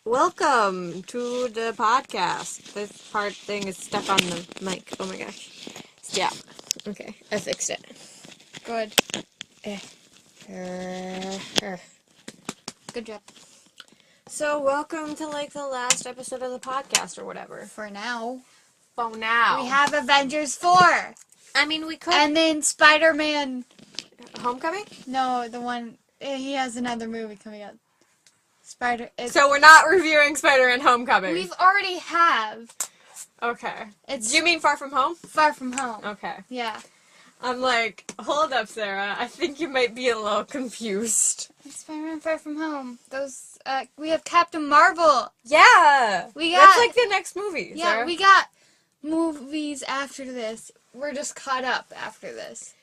Welcome to the podcast. This part thing is stuck on the mic. Oh my gosh. Yeah. Okay, I fixed it. Good. Eh. Good job. So, welcome to like the last episode of the podcast or whatever. For now. For now. We have Avengers 4. I mean, we could. And then Spider-Man. Homecoming? No, the one. He has another movie coming out. So, we're not reviewing Spider-Man Homecoming. We've already have. Okay. It's Do you mean Far From Home? Far From Home. Okay. Yeah. I'm like, hold up, Sarah. I think you might be a little confused. It's Spider-Man Far From Home. Those, we have Captain Marvel. Yeah! We That's got- like the next movie, Yeah, Sarah. we got movies after this. We're just caught up after this.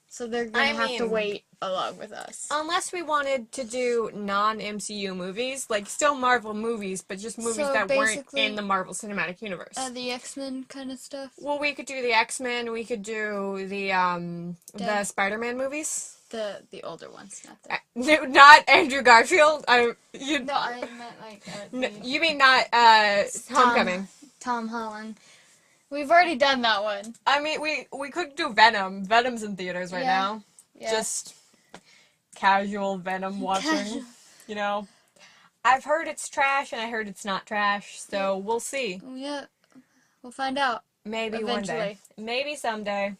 So they're gonna have to wait along with us. Unless we wanted to do non-MCU movies, like still Marvel movies, but just movies So that weren't basically, in the Marvel Cinematic Universe. The X-Men kind of stuff. Well, we could do the X-Men, we could do the Spider-Man movies. The older ones, not the... No, not Andrew Garfield. No, I meant like... You mean not Homecoming. Tom Holland. We've already done that one. I mean, we could do Venom. Venom's in theaters right now. Yeah. Just casual Venom watching. You know, I've heard it's trash and I heard it's not trash, so we'll see. Yeah, we'll find out. Maybe Eventually. one day. Maybe someday.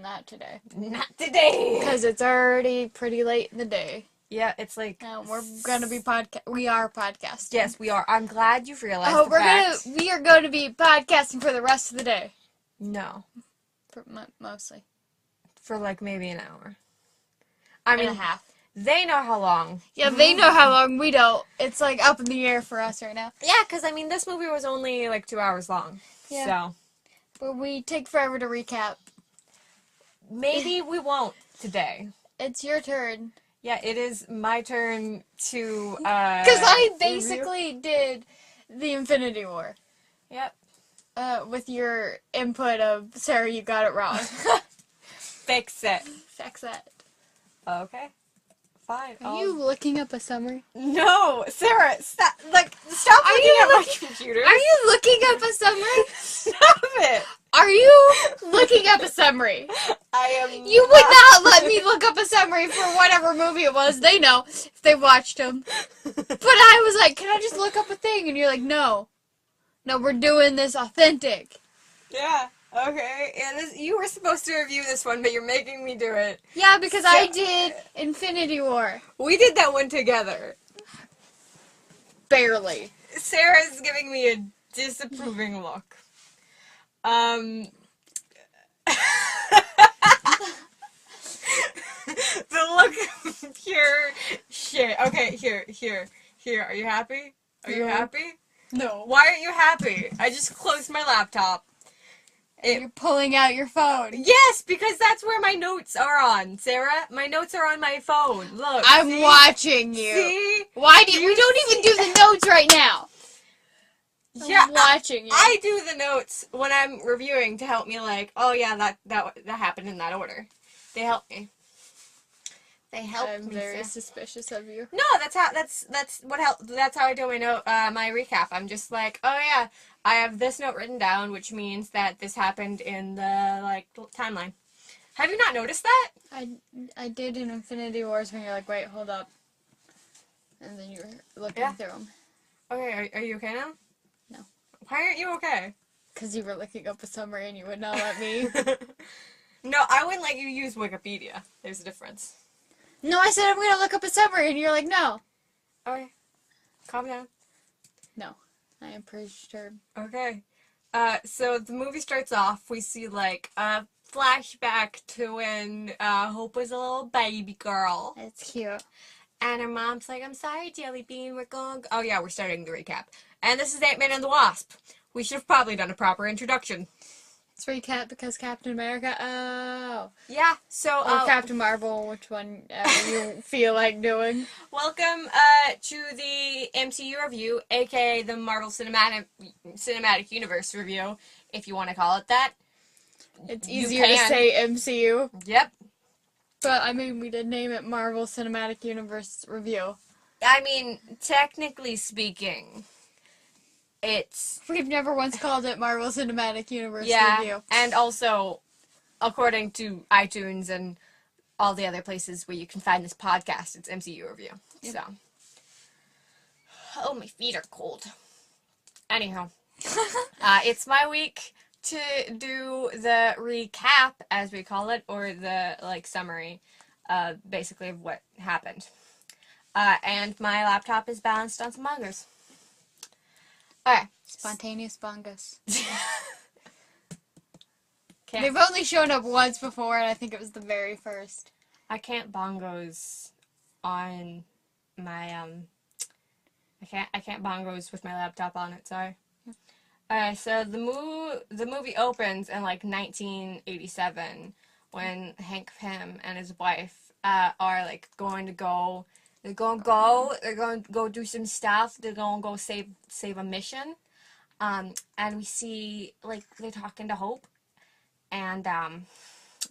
Not today. Not today. Because it's already pretty late in the day. Yeah, it's like We're gonna be we are podcasting. Yes, we are. I'm glad you've realized. Oh, the we are going to be podcasting for the rest of the day. No, Mostly. for like maybe an hour. I mean, and a half. They know how long. Yeah, they know how long. We don't. It's like up in the air for us right now. Yeah, because I mean, this movie was only like 2 hours long. Yeah. So But we take forever to recap. maybe we won't today. It's your turn. Yeah, it is my turn to. Because I basically did the Infinity War. Yep. With your input of, Sarah, you got it wrong. Fix it. Fix that. Okay. Fine. Are you looking up a summary? No, Sarah, stop! Stop looking at my computer. Are you looking up a summary? Stop it! Are you looking up a summary? I am. You would not let me look up a summary for whatever movie it was. They know if they watched them. But I was like, can I just look up a thing? And you're like, no. No, we're doing this authentic. Yeah. Okay. Yeah. You were supposed to review this one, but you're making me do it. Yeah, because I did Infinity War. We did that one together. Barely. Sarah's giving me a disapproving look. The look of pure shit. Okay, here. Are you happy? Are you happy? No. Why aren't you happy? I just closed my laptop. You're pulling out your phone. Yes, because that's where my notes are on, Sarah. My notes are on my phone. Look. I'm see? watching you. See? Why do we don't even do the notes right now? Yeah, I'm watching you. I do the notes when I'm reviewing to help me. Like, oh yeah, that happened in that order. They help me. They help me. I'm very suspicious of you. No, that's how I do my note, my recap. I'm just like, oh yeah, I have this note written down, which means that this happened in the timeline. Have you not noticed that? I did in Infinity Wars when you're like, wait, hold up, and then you were looking through them. Okay, are you okay now? No. Why aren't you okay? Because you were looking up a summary and you would not let me. No, I wouldn't let you use Wikipedia. There's a difference. No, I said I'm going to look up a summary, and you're like, no. Okay. Calm down. No. I am pretty sure. Okay. So the movie starts off, we see, a flashback to when, Hope was a little baby girl. It's cute. And her mom's like, I'm sorry, Jelly Bean, we're going... Oh, yeah, we're starting the recap. And this is Man And The Wasp. We should have probably done a proper introduction. It's recap because Captain America. Oh. Yeah, so... Or Captain Marvel, which one you feel like doing. Welcome to the MCU review, aka the Marvel Cinematic Universe review, if you want to call it that. It's easier to say MCU. Yep. But, I mean, we did name it Marvel Cinematic Universe Review. I mean, technically speaking, it's We've never once called it Marvel Cinematic Universe yeah, Review. and also according to iTunes and all the other places where you can find this podcast, it's MCU review. Yep. So, oh, my feet are cold. Anyhow, it's my week to do the recap, as we call it, or the like summary, basically of what happened. And my laptop is balanced on some mangas. Okay. Spontaneous bongus. Can't, They've only shown up once before, and I think it was the very first. I can't bongos on my I can't bongos with my laptop on it. Sorry. So the movie opens in like 1987 when Hank Pym and his wife are like going to go. They're going to go do some stuff. They're going to go save a mission. And we see like they're talking to Hope, and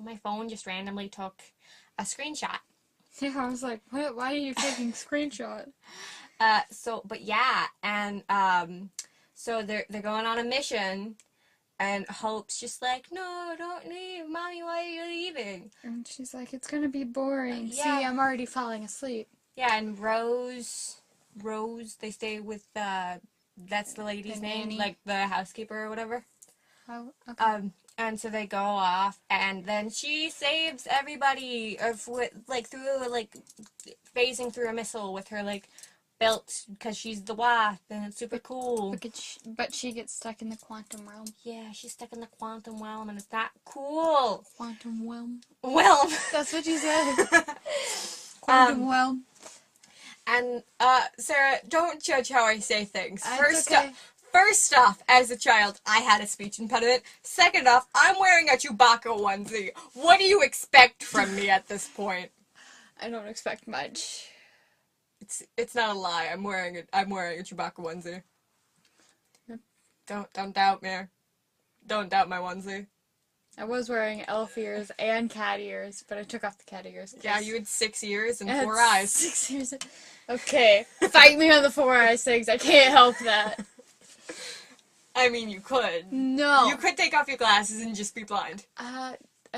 my phone just randomly took a screenshot. Yeah, I was like, what? Why are you taking screenshot? But yeah, and so they're going on a mission, and Hope's just like, no, don't leave, Mommy, why are you leaving? And she's like, it's gonna be boring. Yeah. See, I'm already falling asleep. Yeah, and Rose, they stay with that's the lady's The name, nanny. like the housekeeper or whatever. Oh, okay. And so they go off, and then she saves everybody through phasing through a missile with her like belt because she's the Wasp, and it's super cool. But she gets stuck in the quantum realm. Yeah, she's stuck in the quantum realm, and it's that cool. Quantum realm. Well, That's what you said. Quantum realm. And Sarah, don't judge how I say things. Okay. First off, as a child, I had a speech impediment. Second off, I'm wearing a Chewbacca onesie. What do you expect from me at this point? I don't expect much. It's not a lie. I'm wearing a Chewbacca onesie. Yep. Don't doubt me. Don't doubt my onesie. I was wearing elf ears and cat ears, but I took off the cat ears. Yeah, you had 6 ears and I had 4 eyes. 6 ears. Okay, fight me on the 4 eyes things. I can't help that. I mean, you could. No. You could take off your glasses and just be blind.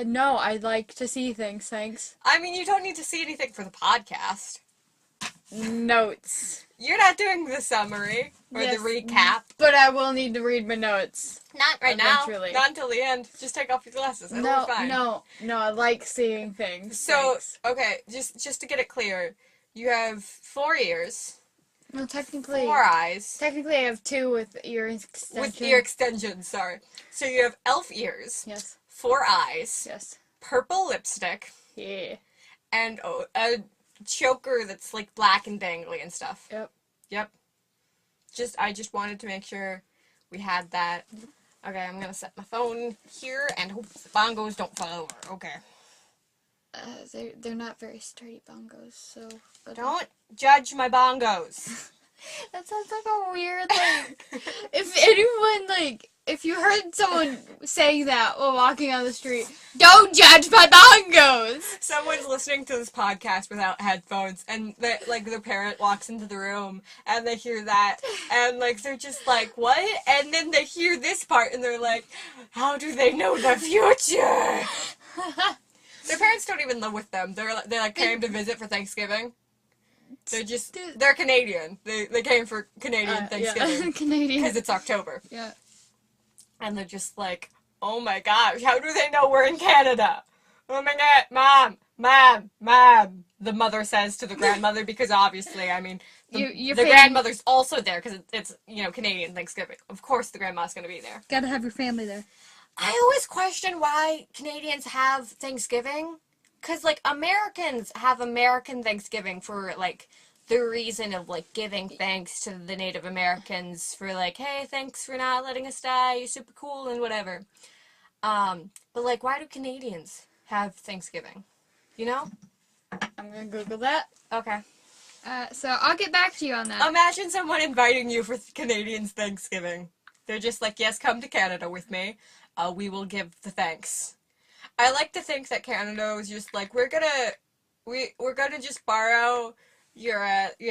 No, I'd like to see things, thanks. I mean, you don't need to see anything for the podcast. Notes. You're not doing the summary or Yes, the recap. But I will need to read my notes. Not right Eventually. now. Not until the end. Just take off your glasses. It'll be fine. No, I like seeing things. So, thanks. okay, just to get it clear, you have 4 ears, Well, technically, 4 eyes, I have 2 with ear extension. with ear extensions, sorry. So you have elf ears, Yes. 4 eyes, Yes. purple lipstick, Yeah. and a choker that's like black and dangly and stuff. Yep. Yep. I just wanted to make sure we had that. Okay, I'm gonna set my phone here and hope the bongos don't fall over. Okay. They're not very sturdy bongos, so. But Don't judge my bongos. that sounds like a weird thing. If you heard someone saying that while walking on the street, don't judge my bongos. Someone's listening to this podcast without headphones, and their parent walks into the room, and they hear that, and they're just like, what? And then they hear this part, and they're like, how do they know the future? Their parents don't even live with them. They came to visit for Thanksgiving. They're Canadian. They came for Canadian Thanksgiving. Yeah. Canadian. Because it's October. Yeah. And they're just like, oh my gosh, how do they know we're in Canada? Oh my god, mom. The mother says to the grandmother, because obviously, I mean, the grandmother's also there because it's Canadian Thanksgiving. Of course the grandma's going to be there. Gotta have your family there. I always question why Canadians have Thanksgiving. Because, Americans have American Thanksgiving for, the reason of, giving thanks to the Native Americans for, hey, thanks for not letting us die, you're super cool and whatever. But, why do Canadians have Thanksgiving? You know? I'm gonna Google that. Okay. So I'll get back to you on that. Imagine someone inviting you for Canadians Thanksgiving. They're just like, yes, come to Canada with me. We will give the thanks. I like to think that Canada was just like, we're gonna just borrow your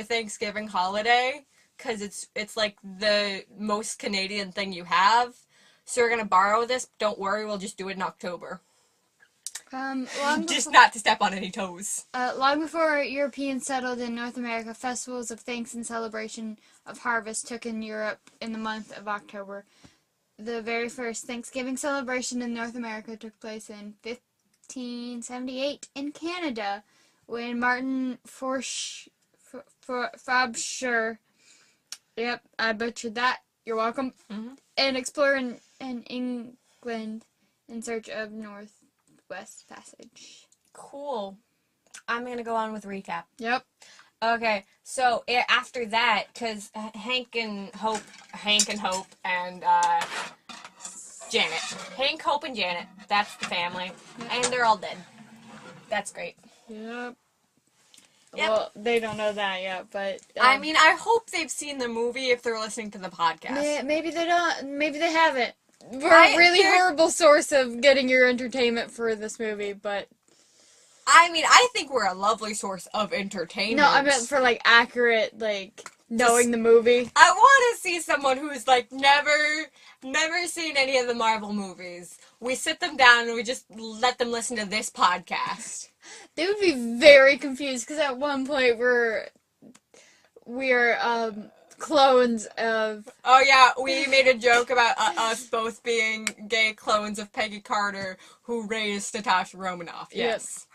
Thanksgiving holiday, because it's like the most Canadian thing you have. So we're gonna borrow this. Don't worry, we'll just do it in October. Just not to step on any toes. Long before Europeans settled in North America, festivals of thanks and celebration of harvest took in Europe in the month of October. The very first Thanksgiving celebration in North America took place in 1578 in Canada, when Martin Frobisher, yep, I butchered that, you're welcome, an explorer in England in search of Northwest Passage. Cool. I'm going to go on with recap. Yep. Okay, so after that, because Hank and Hope, and Janet. Hank, Hope, and Janet, that's the family. Yep. And they're all dead. That's great. Yep. Well, they don't know that yet, but... I mean, I hope they've seen the movie if they're listening to the podcast. Maybe they don't. Maybe they haven't. We're a really horrible source of getting your entertainment for this movie, but... I mean, I think we're a lovely source of entertainment. No, I meant for, like, accurate, like, knowing the movie. I want to see someone who's, like, never seen any of the Marvel movies. We sit them down and we just let them listen to this podcast. They would be very confused, because at one point we're clones of... Oh, yeah, we made a joke about us both being gay clones of Peggy Carter, who raised Natasha Romanoff. Yes.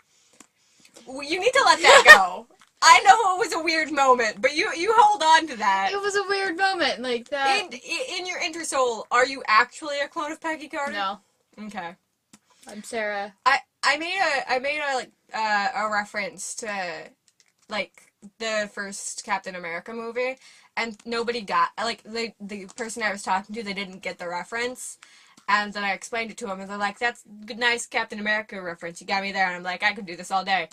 You need to let that go. I know it was a weird moment, but you hold on to that. It was a weird moment, like that. In your intersoul, are you actually a clone of Peggy Carter? No. Okay. I'm Sarah. I made a reference to, like, the first Captain America movie, and nobody got, like, the person I was talking to, they didn't get the reference. And then I explained it to them, and they're like, that's a good, nice Captain America reference. You got me there. And I'm like, I could do this all day.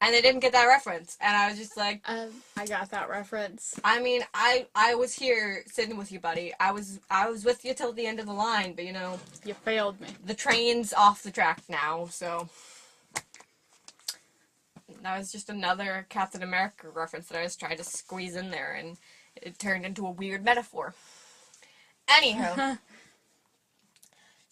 And they didn't get that reference. And I was just like... I got that reference. I mean, I was here sitting with you, buddy. I was with you till the end of the line, but, you know... You failed me. The train's off the track now, so... That was just another Captain America reference that I was trying to squeeze in there, and it turned into a weird metaphor. Anywho...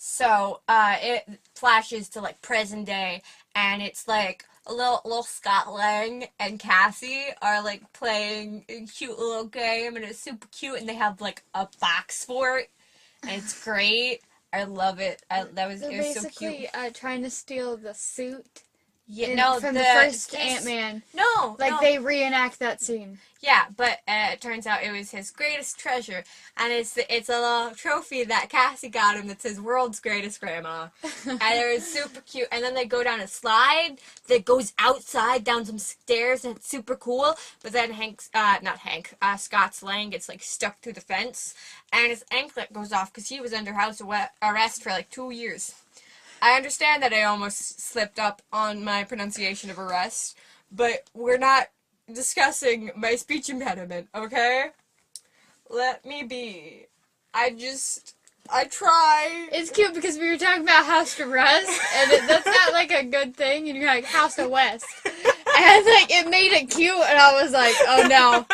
So, it flashes to, like, present day, and it's, like, a little Scott Lang and Cassie are, like, playing a cute little game, and it's super cute, and they have, like, a box for it, and it's great. I love it. It was so cute. Basically, trying to steal the suit. Yeah, from the first Ant-Man. No, they reenact that scene. Yeah, but it turns out it was his greatest treasure, and it's a little trophy that Cassie got him that says "World's Greatest Grandma," and it was super cute. And then they go down a slide that goes outside down some stairs, and it's super cool. But then Scott's Lang gets like stuck through the fence, and his anklet goes off because he was under house arrest for like 2 years. I understand that I almost slipped up on my pronunciation of arrest, but we're not discussing my speech impediment, okay? Let me be. I try. It's cute because we were talking about house arrest, and that's not like a good thing, and you're like, house arrest. And like, it made it cute, and I was like, oh no.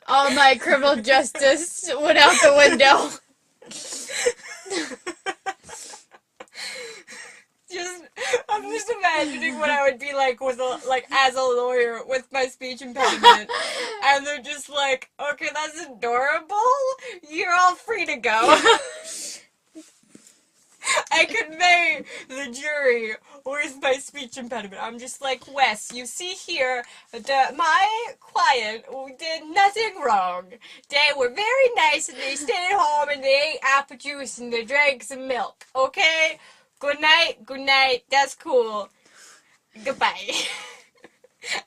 All my criminal justice went out the window. I'm just imagining what I would be like as a lawyer with my speech impediment, and they're just like, okay, that's adorable. You're all free to go. I convey the jury with my speech impediment. I'm just like, Wes, you see here, my client did nothing wrong. They were very nice, and they stayed home, and they ate apple juice, and they drank some milk, okay? Good night, that's cool. Goodbye.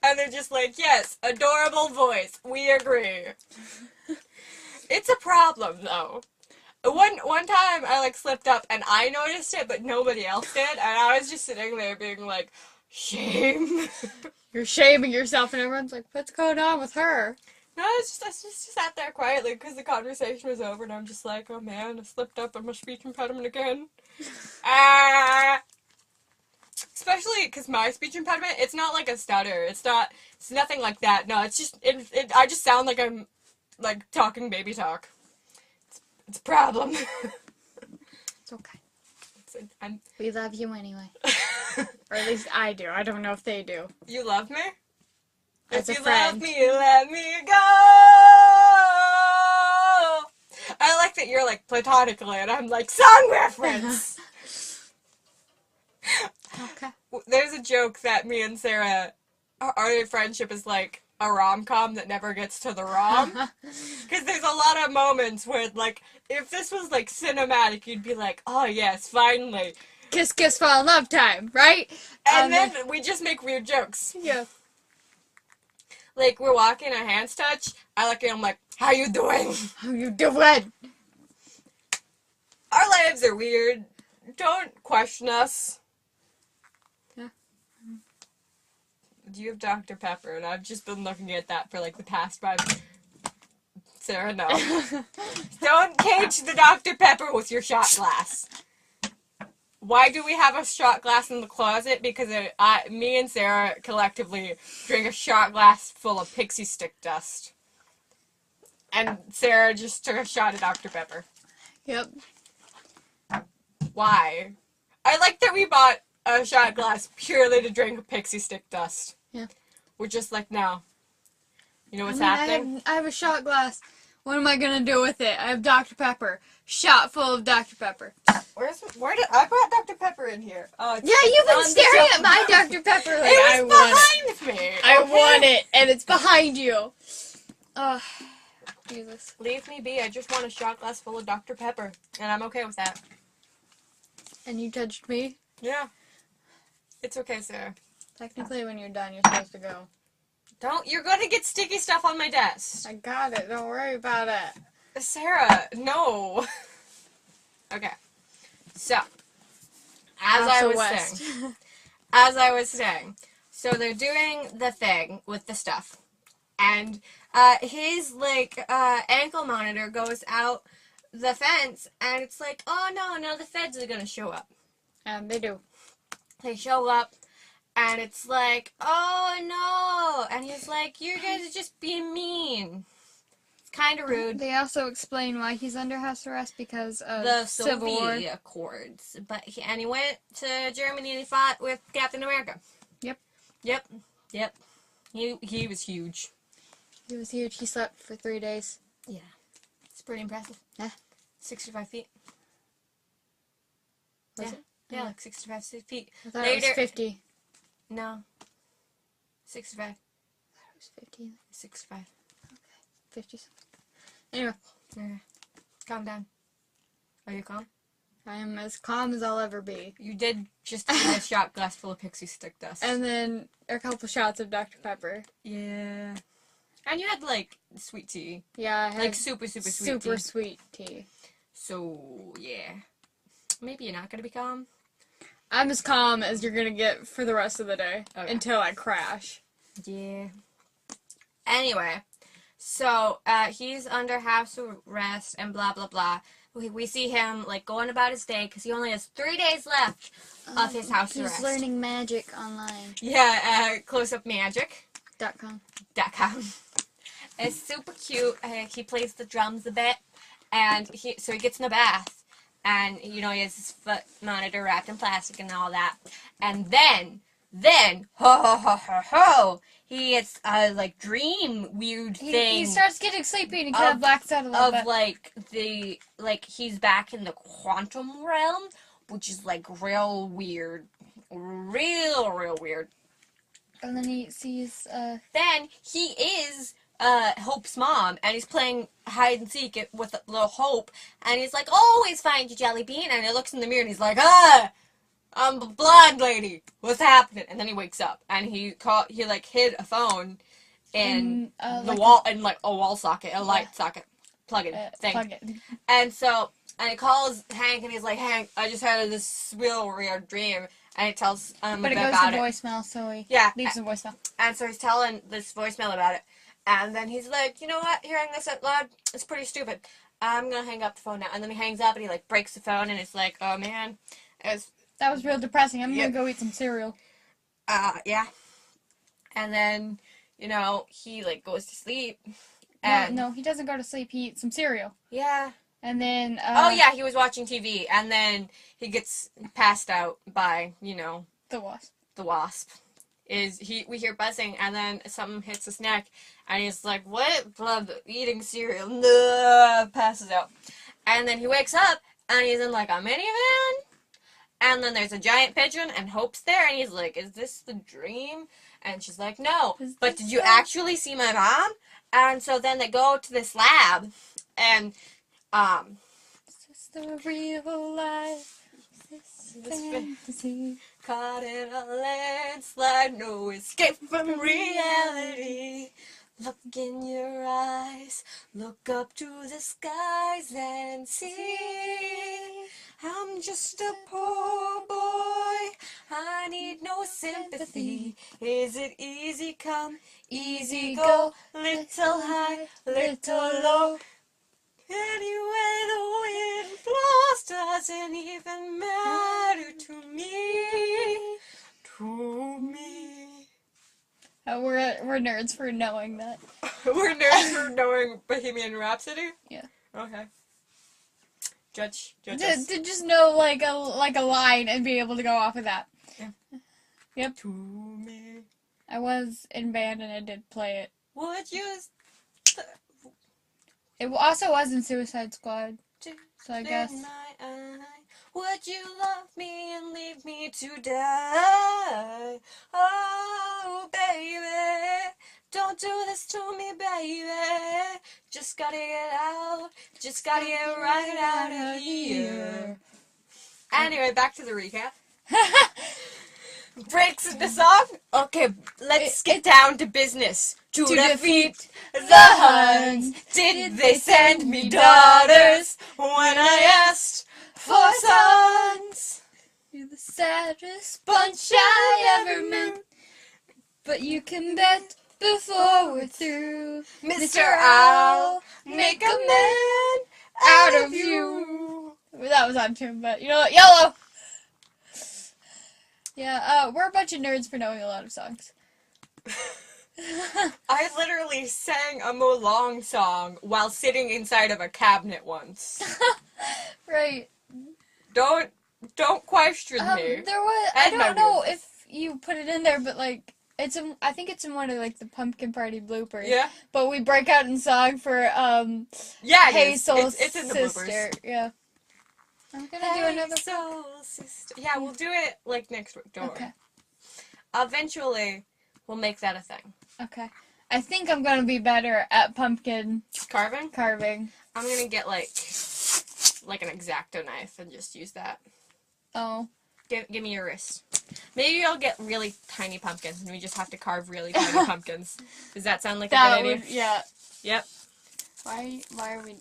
And they're just like, yes, adorable voice, we agree. It's a problem, though. One time I, like, slipped up, and I noticed it, but nobody else did, and I was just sitting there being like, shame. You're shaming yourself, and everyone's like, what's going on with her? No, I just sat there quietly because the conversation was over, and I'm just like, oh man, I slipped up on my speech impediment again. especially because my speech impediment, it's not like a stutter. It's nothing like that. No, it's just, I just sound like I'm, like, talking baby talk. It's a problem. It's okay. I'm... We love you anyway. Or at least I do. I don't know if they do. You love me? As If a you friend. love me, let me go! I like that you're, like, platonically, and I'm like, song reference! Okay. There's a joke that me and Sarah, our friendship is like a rom-com that never gets to the rom. Because there's a lot of moments where, like, if this was, like, cinematic, you'd be like, oh, yes, finally. Kiss, kiss, fall in love time, right? And then we just make weird jokes. Yeah. Like, we're walking, our hands touch. I look at him like, how you doing? How you doing? Our lives are weird. Don't question us. Yeah. Do you have Dr. Pepper? And I've just been looking at that for, like, the past 5... Sarah, no. Don't cage the Dr. Pepper with your shot glass. Why do we have a shot glass in the closet? Because me and Sarah collectively drink a shot glass full of pixie stick dust. And Sarah just took a shot of Dr. Pepper. Yep. Why? I like that we bought a shot glass purely to drink pixie stick dust. Yeah. We're just like, no. You know what's happening? I have a shot glass. What am I gonna do with it? I have Dr. Pepper. Shot full of Dr. Pepper. Where did I brought Dr. Pepper in here? Oh, Yeah, you've been staring at my Dr. Pepper like it was behind me. I okay? want it, and it's behind you. Oh, Jesus. Leave me be. I just want a shot glass full of Dr. Pepper, and I'm okay with that. And you touched me? Yeah. It's okay, Sarah. Technically, when you're done, you're supposed to go. You're gonna get sticky stuff on my desk. I got it. Don't worry about it. Sarah, no. Okay. So, as I was saying, so they're doing the thing with the stuff, and his ankle monitor goes out the fence, and it's like, oh no, the feds are gonna show up. And they do. They show up, and it's like, oh no, and he's like, you guys are just being mean. It's kind of rude. They also explain why he's under house arrest because of The Civil War. Soviet Accords. But he went to Germany and he fought with Captain America. Yep. He was huge. He was huge. He slept for 3 days. Yeah. It's pretty impressive. Yeah. 65 feet. Was yeah. it? Yeah, like 65 feet. I thought it was 50. No. 65. I thought it was 50. 65. 50 something. Anyway. Okay. Calm down. Are you calm? I am as calm as I'll ever be. You did just eat a shot glass full of pixie stick dust. And then a couple shots of Dr. Pepper. Yeah. And you had, like, sweet tea. Yeah, I had like, super, super sweet tea. super sweet tea. So, yeah. Maybe you're not going to be calm. I'm as calm as you're going to get for the rest of the day. Okay. Until I crash. Yeah. Anyway. So, he's under house arrest and blah, blah, blah. We see him, like, going about his day because he only has 3 days left of his house arrest. He's learning magic online. Yeah, closeupmagic.com. .com. It's super cute. He plays the drums a bit. And so he gets in the bath. And, he has his foot monitor wrapped in plastic and all that. And then, ho, he gets a, dream weird thing. He starts getting sleepy and he kind of blacks out a little bit. He's back in the quantum realm, which is, real weird. Real weird. And then he sees, Then he is Hope's mom, and he's playing hide and seek with little Hope, and he's like, always find you, Jelly Bean, and he looks in the mirror and he's like, I'm a blonde lady. What's happening? And then he wakes up, and he hid a phone in the wall, in a wall socket, a light socket, plug-in thing. Plug-in. And he calls Hank, and he's like, Hank, I just had this real weird dream, and he tells him but it about goes to it. voicemail, so he leaves a voicemail. And so he's telling this voicemail about it, and then he's like, you know what? Hearing this out loud, it's pretty stupid. I'm gonna hang up the phone now. And then he hangs up, and he breaks the phone, and it's like, oh man, That was real depressing. I'm gonna go eat some cereal. Yeah. And then, he, like, goes to sleep. No, And no, he doesn't go to sleep. He eats some cereal. yeah. And then, Oh, yeah, he was watching TV. And then he gets passed out by, the wasp. the wasp. We hear buzzing, and then something hits his neck, and he's like, what? Blah, eating cereal. No, passes out. And then he wakes up, and he's in, like, a minivan. And then there's a giant pigeon, and Hope's there, and he's like, is this the dream? And she's like, no. But did you actually see my mom? And so then they go to this lab, and, Is this the real life? Is this fantasy? caught in a landslide, no escape from reality. Look in your eyes, look up to the skies and see. I'm just a poor boy, I need no sympathy. Is it easy come, easy go, little high, little low? Anyway the wind blows doesn't even matter to me. To me. We're nerds for knowing that. We're nerds for knowing Bohemian Rhapsody? Yeah. Okay. Judge To just know like a line and be able to go off of that. Yeah. Yep. To me. I was in band and I did play it. Would you... It also was in Suicide Squad. So I guess. In my eye, would you love me and leave me to die? Oh, baby, don't do this to me, baby. Just gotta get out, just gotta get right out of here. Anyway, back to the recap. Breaks in the song? Okay, let's get down to business. To defeat the Huns. Did they send me daughters when I asked for sons? You're the saddest bunch I ever met. But you can bet before we're through, Mr. I'll make a man out of you. That was on tune, but you know what? Yellow! Yeah, we're a bunch of nerds for knowing a lot of songs. I literally sang a Molong song while sitting inside of a cabinet once. Right. Don't question me. There was, I don't know if you put it in there, but like, I think it's in one of like the Pumpkin Party bloopers. Yeah. But we break out in song for Yeah, Hey Soul it's in the Sister. bloopers. Yeah. I'm gonna do another Soul Sister. Yeah, we'll do it like next week. Don't Okay. worry. Eventually, we'll make that a thing. Okay. I think I'm gonna be better at pumpkin Carving? I'm gonna get like an X-Acto knife and just use that. Oh. Give me your wrist. Maybe I'll get really tiny pumpkins and we just have to carve really tiny pumpkins. Does that sound like a good idea? Yeah. Yep. Why are we,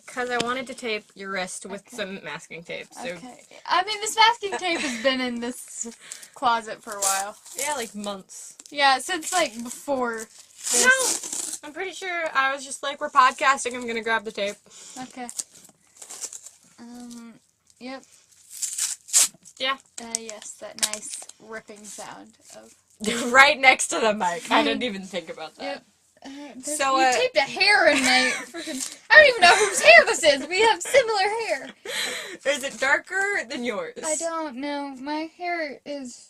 Because I wanted to tape your wrist with some masking tape. So. Okay. I mean, this masking tape has been in this closet for a while. Yeah, like months. Yeah, since like before this. No, I'm pretty sure I was just like, we're podcasting, I'm gonna grab the tape. Okay. Yep. Yeah. Yes, that nice ripping sound of... Right next to the mic. I didn't even think about that. Yep. So, you taped a hair in my freaking... I don't even know whose hair this is. We have similar hair. Is it darker than yours? I don't know. My hair is...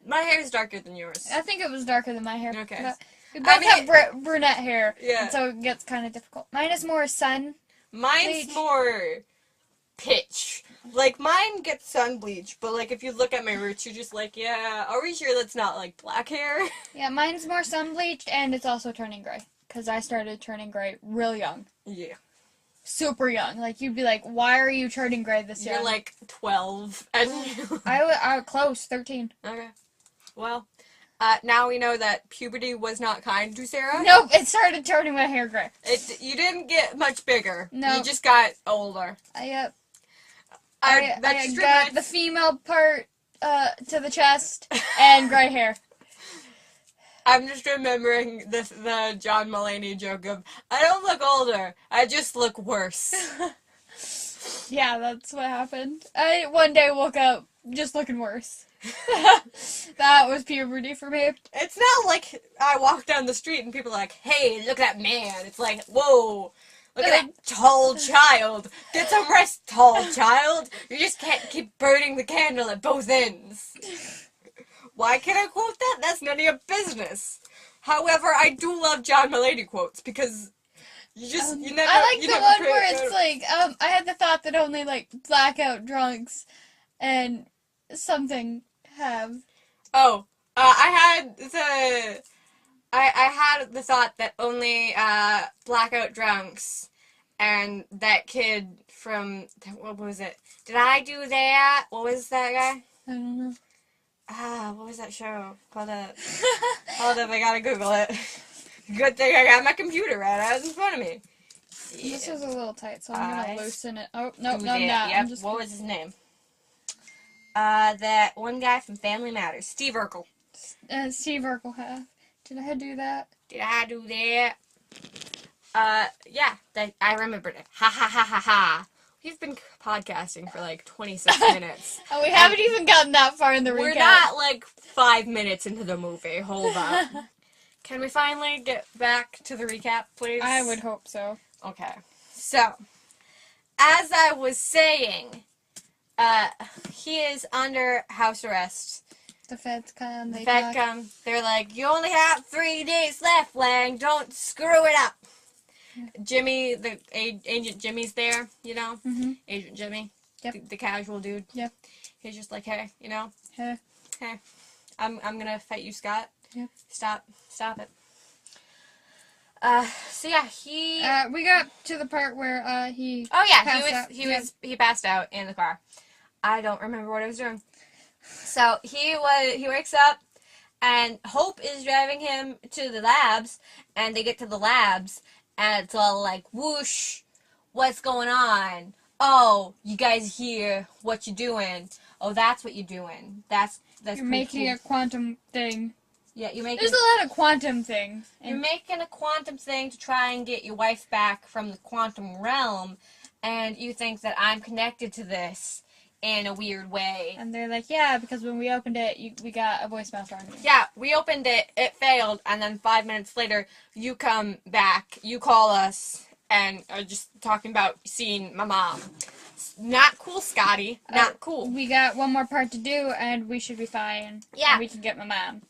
My hair is darker than yours. I think it was darker than my hair. Okay. But we both have brunette hair. Yeah. And so it gets kind of difficult. Mine is more sun. Mine's bleach. more pitch. Like, mine gets sun bleach, but, like, if you look at my roots, you're just like, yeah, are we sure that's not, like, black hair? Yeah, mine's more sun bleached, and it's also turning gray. Because I started turning gray real young. Yeah. Super young. Like, you'd be like, why are you turning gray this young? You're, like, 12, and I was close, 13. Okay. Well, now we know that puberty was not kind to Sarah. Nope, it started turning my hair gray. You didn't get much bigger. No. You just got older. I That's got the female part to the chest and gray hair. I'm just remembering the John Mulaney joke of, I don't look older, I just look worse. Yeah, that's what happened. I one day woke up just looking worse. That was puberty for me. It's not like I walk down the street and people are like, hey, look at that man. It's like, whoa, look at that tall child. Get some rest, tall child. You just can't keep burning the candle at both ends. Why can't I quote that? That's none of your business. However, I do love John Mulaney quotes because you never. I like you the never one pay where attention. it's like, I had the thought that only like blackout drunks and something have. Oh, I had the thought that only blackout drunks and that kid from what was it? Did I do that? What was that guy? I don't know. What was that show? Hold up. Hold up, I gotta Google it. Good thing I got my computer right in front of me. Yeah. This is a little tight, so I'm gonna Eyes. loosen it. Oh no, Do no, I'm that. not. Yep. I'm just What was his name? That one guy from Family Matters, Steve Urkel. Steve Urkel have. Did I do that? Did I do that? Yeah, I remembered it. Ha ha ha ha ha. We've been podcasting for like 26 minutes. Oh, we haven't even gotten that far in the recap. We're not like 5 minutes into the movie. Hold up. Can we finally get back to the recap, please? I would hope so. Okay. So, as I was saying, he is under house arrest. The feds come. The feds come. They're like, you only have 3 days left, Lang. Don't screw it up. Jimmy, the Agent Jimmy's there, you know? Mm-hmm. Agent Jimmy. Yep. The casual dude. Yep. He's just like, hey, you know? Hey. Hey. I'm gonna fight you, Scott. Yep. Stop it. So yeah, he... we got to the part where, he... Oh yeah, passed out. he passed out in the car. I don't remember what I was doing. So he wakes up, and Hope is driving him to the labs, and they get to the labs, and it's all like, whoosh, what's going on? Oh, you guys here, what you doing? Oh, that's what you're doing. That's You're making cool. a quantum thing. Yeah, you're making... There's a lot of quantum things. You're making a quantum thing to try and get your wife back from the quantum realm, and you think that I'm connected to this in a weird way. And they're like, yeah, because when we opened it, we got a voicemail from you. Yeah, we opened it, it failed, and then 5 minutes later, you come back, you call us, and are just talking about seeing my mom. Not cool, Scotty. Not cool. We got one more part to do, and we should be fine. Yeah. And we can get my mom.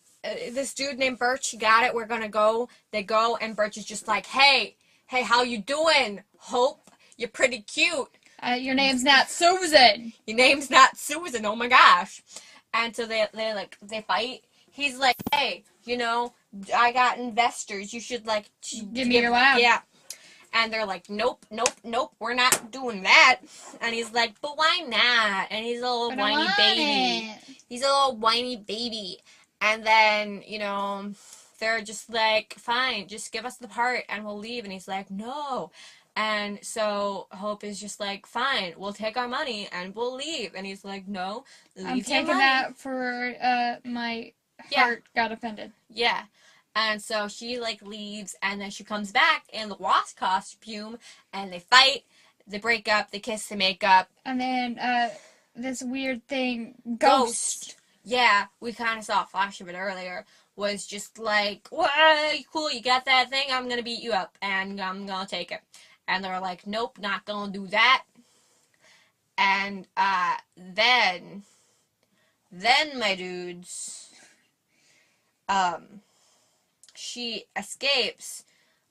This dude named Birch got it. We're gonna go. They go, and Birch is just like, hey, how you doing? Hope, you're pretty cute. Your name's not Susan. Your name's not Susan. Oh my gosh. And so they fight. He's like, hey, you know, I got investors. You should like give me your lab. Yeah. And they're like, nope, we're not doing that. And he's like, but why not? And he's a little whiny baby. He's a little whiny baby. And then, you know, they're just like, fine, just give us the part and we'll leave. And he's like, no. And so Hope is just like, fine, we'll take our money and we'll leave. And he's like, no, leave I'm your taking money. that for my heart got offended. Yeah. And so she like leaves and then she comes back in the Wasp costume and they fight, they break up, they kiss, they make up. And then this weird thing, Ghost. Yeah, we kind of saw a flash of it earlier. Was just like, "What? Cool, you got that thing? I'm gonna beat you up, and I'm gonna take it." And they're like, "Nope, not gonna do that." And then my dudes, she escapes,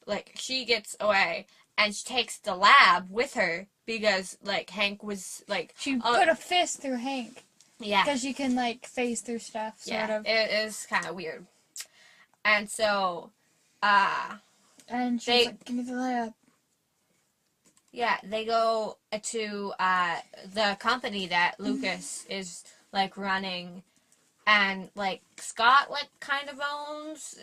like she gets away, and she takes the lab with her because like Hank was like she put a fist through Hank. Yeah. Because you can, like, phase through stuff, sort of. It is kind of weird. And so, and she's like, give me the lab. Yeah, they go to, the company that Lucas is, like, running. And, like, Scott, like, kind of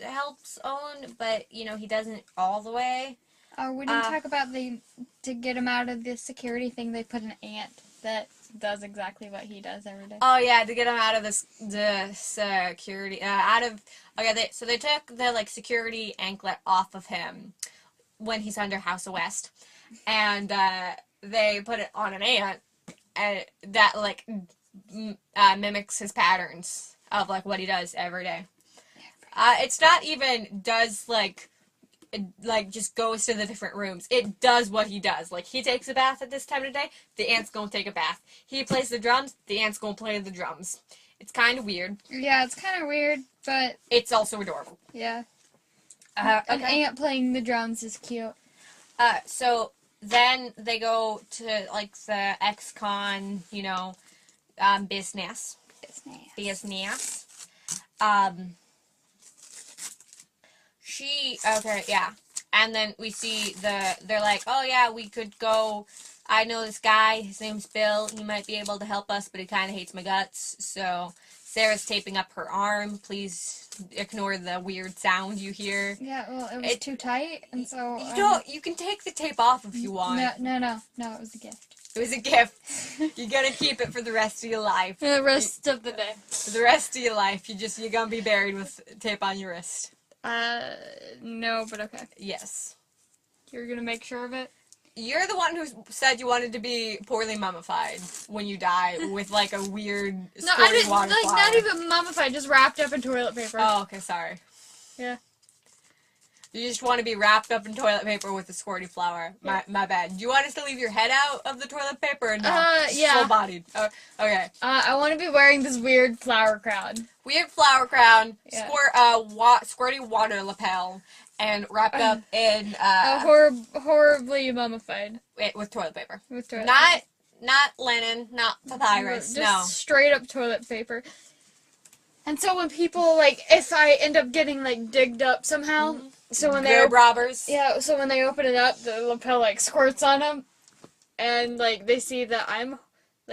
helps own, but, you know, he doesn't all the way. Oh, we didn't talk about to get him out of the security thing, they put an ant that does exactly what he does every day. Oh yeah, to get him out of the security, so they took the like security anklet off of him when he's under house arrest, and they put it on an ant, and that like mimics his patterns of like what he does every day. It's not even does like just goes to the different rooms. It does what he does. Like, he takes a bath at this time of day, the ant's gonna take a bath. He plays the drums, the ant's gonna play the drums. It's kind of weird. Yeah, it's kind of weird, but it's also adorable. Yeah. Okay. An ant playing the drums is cute. So then they go to like the ex-con, business. Business. Yeah. And then we see they're like, oh yeah, we could go, I know this guy, his name's Bill, he might be able to help us, but he kind of hates my guts, so Sarah's taping up her arm, please ignore the weird sound you hear. Yeah, well, it was too tight, and so... You can take the tape off if you want. No, it was a gift. It was a gift. You're gonna keep it for the rest of your life. For the rest of the day. For the rest of your life, you're gonna be buried with tape on your wrist. No, but okay. Yes. You're gonna make sure of it? You're the one who said you wanted to be poorly mummified when you die with, like, a weird water flower. Not even mummified, just wrapped up in toilet paper. Oh, okay, sorry. Yeah. You just want to be wrapped up in toilet paper with a squirty flower. Yeah. My bad. Do you want us to leave your head out of the toilet paper or no? Yeah. Full-bodied. Oh, okay. I want to be wearing this weird flower crown. Weird flower crown, Yeah. squirty water lapel, and wrapped up in horribly mummified with toilet paper. with toilet Not paper. linen, not papyrus. Just straight up toilet paper. And so when people if I end up getting digged up somehow, so when they're robbers. Yeah, so when they open it up, the lapel squirts on them, and they see that I'm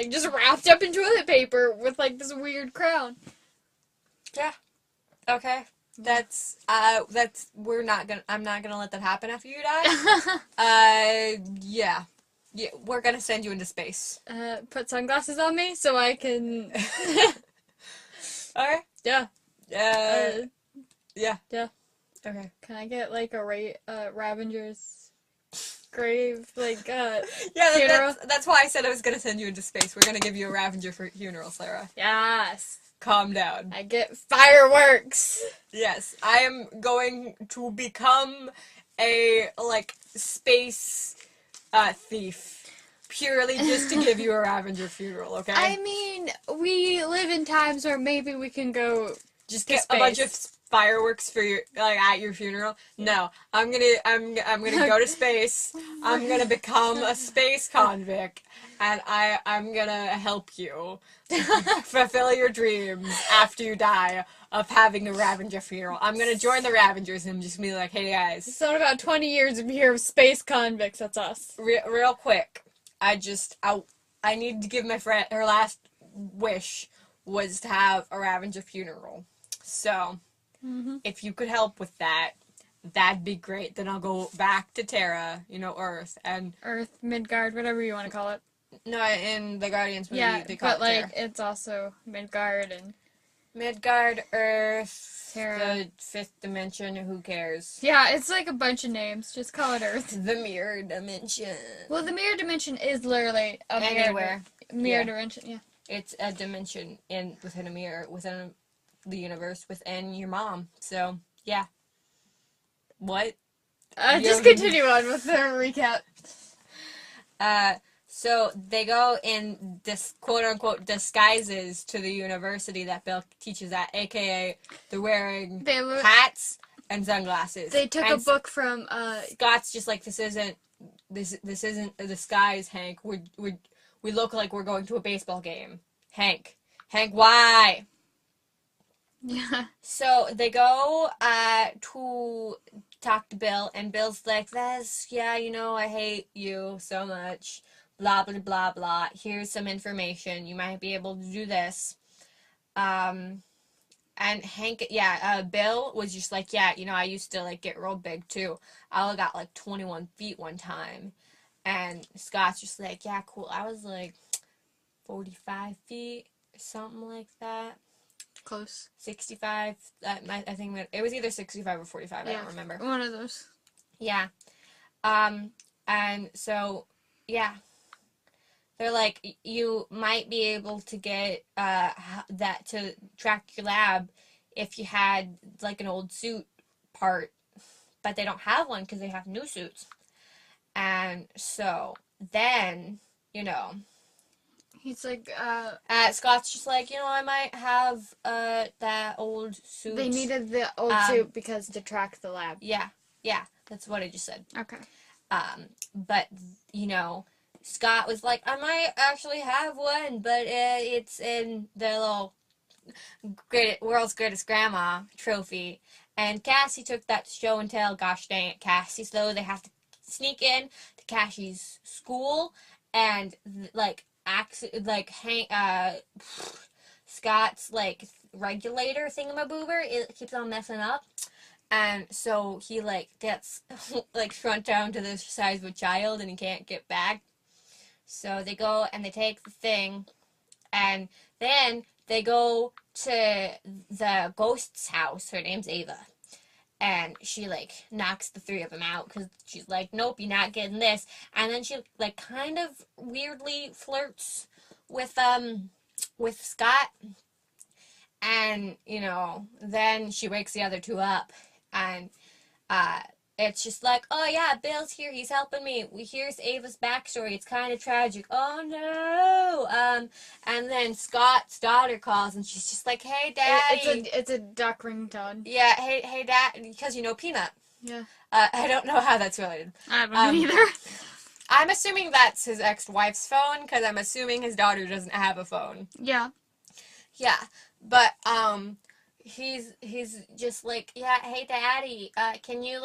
just wrapped up in toilet paper with this weird crown. Yeah. Okay. I'm not gonna let that happen after you die. Yeah. Yeah, we're gonna send you into space. Put sunglasses on me so I can... Okay. Yeah. Yeah. Yeah. Okay. Can I get a Ravenger's grave yeah, funeral? that's why I said I was gonna send you into space. We're gonna give you a Ravenger for funeral, Sarah. Yes. Calm down. I get fireworks. Yes, I am going to become a space thief. Purely just to give you a Ravenger funeral, okay? I mean, we live in times where maybe we can go just to get space. a bunch of fireworks for your at your funeral. No, I'm gonna go to space. I'm gonna become a space convict, and I'm gonna help you fulfill your dreams after you die of having a Ravenger funeral. I'm gonna join the Ravengers and just be like, hey guys. It's not about 20 years of here of space convicts. That's us. Real quick. I need to give my friend, her last wish was to have a Ravenger funeral. So, if you could help with that, that'd be great. Then I'll go back to Terra, Earth, and... Earth, Midgard, whatever you want to call it. No, in the Guardians movie, yeah, they call it Terra. It's also Midgard and... Midgard, Earth, Terra. The fifth dimension, who cares? Yeah, it's a bunch of names. Just call it Earth. The mirror dimension. Well, the mirror dimension is literally a mirror dimension, yeah. It's a dimension within a mirror, within the universe, within your mom. So, yeah. What? Just continue on with the recap. So they go in this quote-unquote disguises to the university that Bill teaches at, aka they're wearing hats and sunglasses. They took a book from Scott's just like, this isn't a disguise, Hank. We look like we're going to a baseball game. Hank, why? Yeah. So they go to talk to Bill, and Bill's like, I hate you so much. Blah, blah, blah, blah. Here's some information. You might be able to do this. And Hank, Bill was just like, I used to, get real big, too. I only got, 21 feet one time. And Scott's just like, yeah, cool. I was, 45 feet, something like that. Close. 65. I think it was either 65 or 45. I don't remember. One of those. Yeah. And so, yeah. they're like, you might be able to get that to track your lab if you had like an old suit part, but they don't have one because they have new suits. And so then, you know, He's like, Scott's just like, I might have that old suit. they needed the old suit because to track the lab. Yeah, that's what I just said. Okay. But Scott was like, I might actually have one, but it's in the little world's greatest grandma trophy. And Cassie took that to show and tell. Gosh dang it, Cassie! So they have to sneak in to Cassie's school and Scott's like regulator thingamaboober. It keeps on messing up. And so he gets shrunk down to the size of a child and he can't get back. So they go and they take the thing and then they go to the ghost's house. Her name's Ava. And she knocks the three of them out because she's like, nope, you're not getting this. And then she kind of weirdly flirts with Scott. And then she wakes the other two up. And it's just like, oh yeah, Bill's here, he's helping me. Here's Ava's backstory. It's kind of tragic. Oh no. And then Scott's daughter calls and she's just like, hey daddy. It's a duck ringtone. Yeah, hey dad, because Peanut. Yeah. I don't know how that's related. I don't know either. I'm assuming that's his ex-wife's phone because I'm assuming his daughter doesn't have a phone. Yeah. Yeah, but he's just like, yeah, hey daddy, can you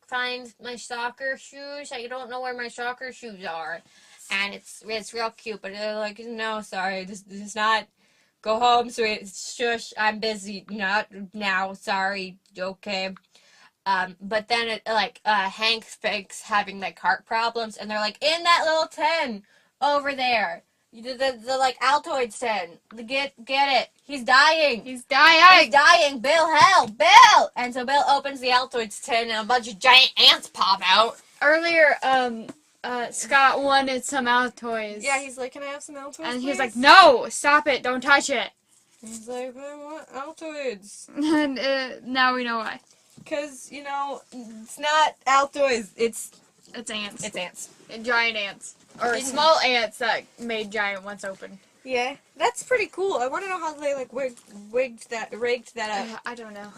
find my soccer shoes? I don't know where my soccer shoes are. And it's real cute, but they're like, no, sorry, just not. Go home, sweet. Shush, I'm busy. Not now. Sorry. Okay. But then Hank thinks having heart problems, and they're like, in that little tin over there. The Altoids tin. Get it. He's dying. He's dying. Bill, help. Bill! And so Bill opens the Altoids tin and a bunch of giant ants pop out. Earlier, Scott wanted some Altoids. Yeah, he's like, can I have some Altoids, and please? he was like, no, stop it. Don't touch it. He's like, I want Altoids. And now we know why. Because, it's not Altoids. It's ants. It's ants. Giant ants. Or small ants that made giant ones open. Yeah, that's pretty cool. I want to know how they rigged that up. I don't know.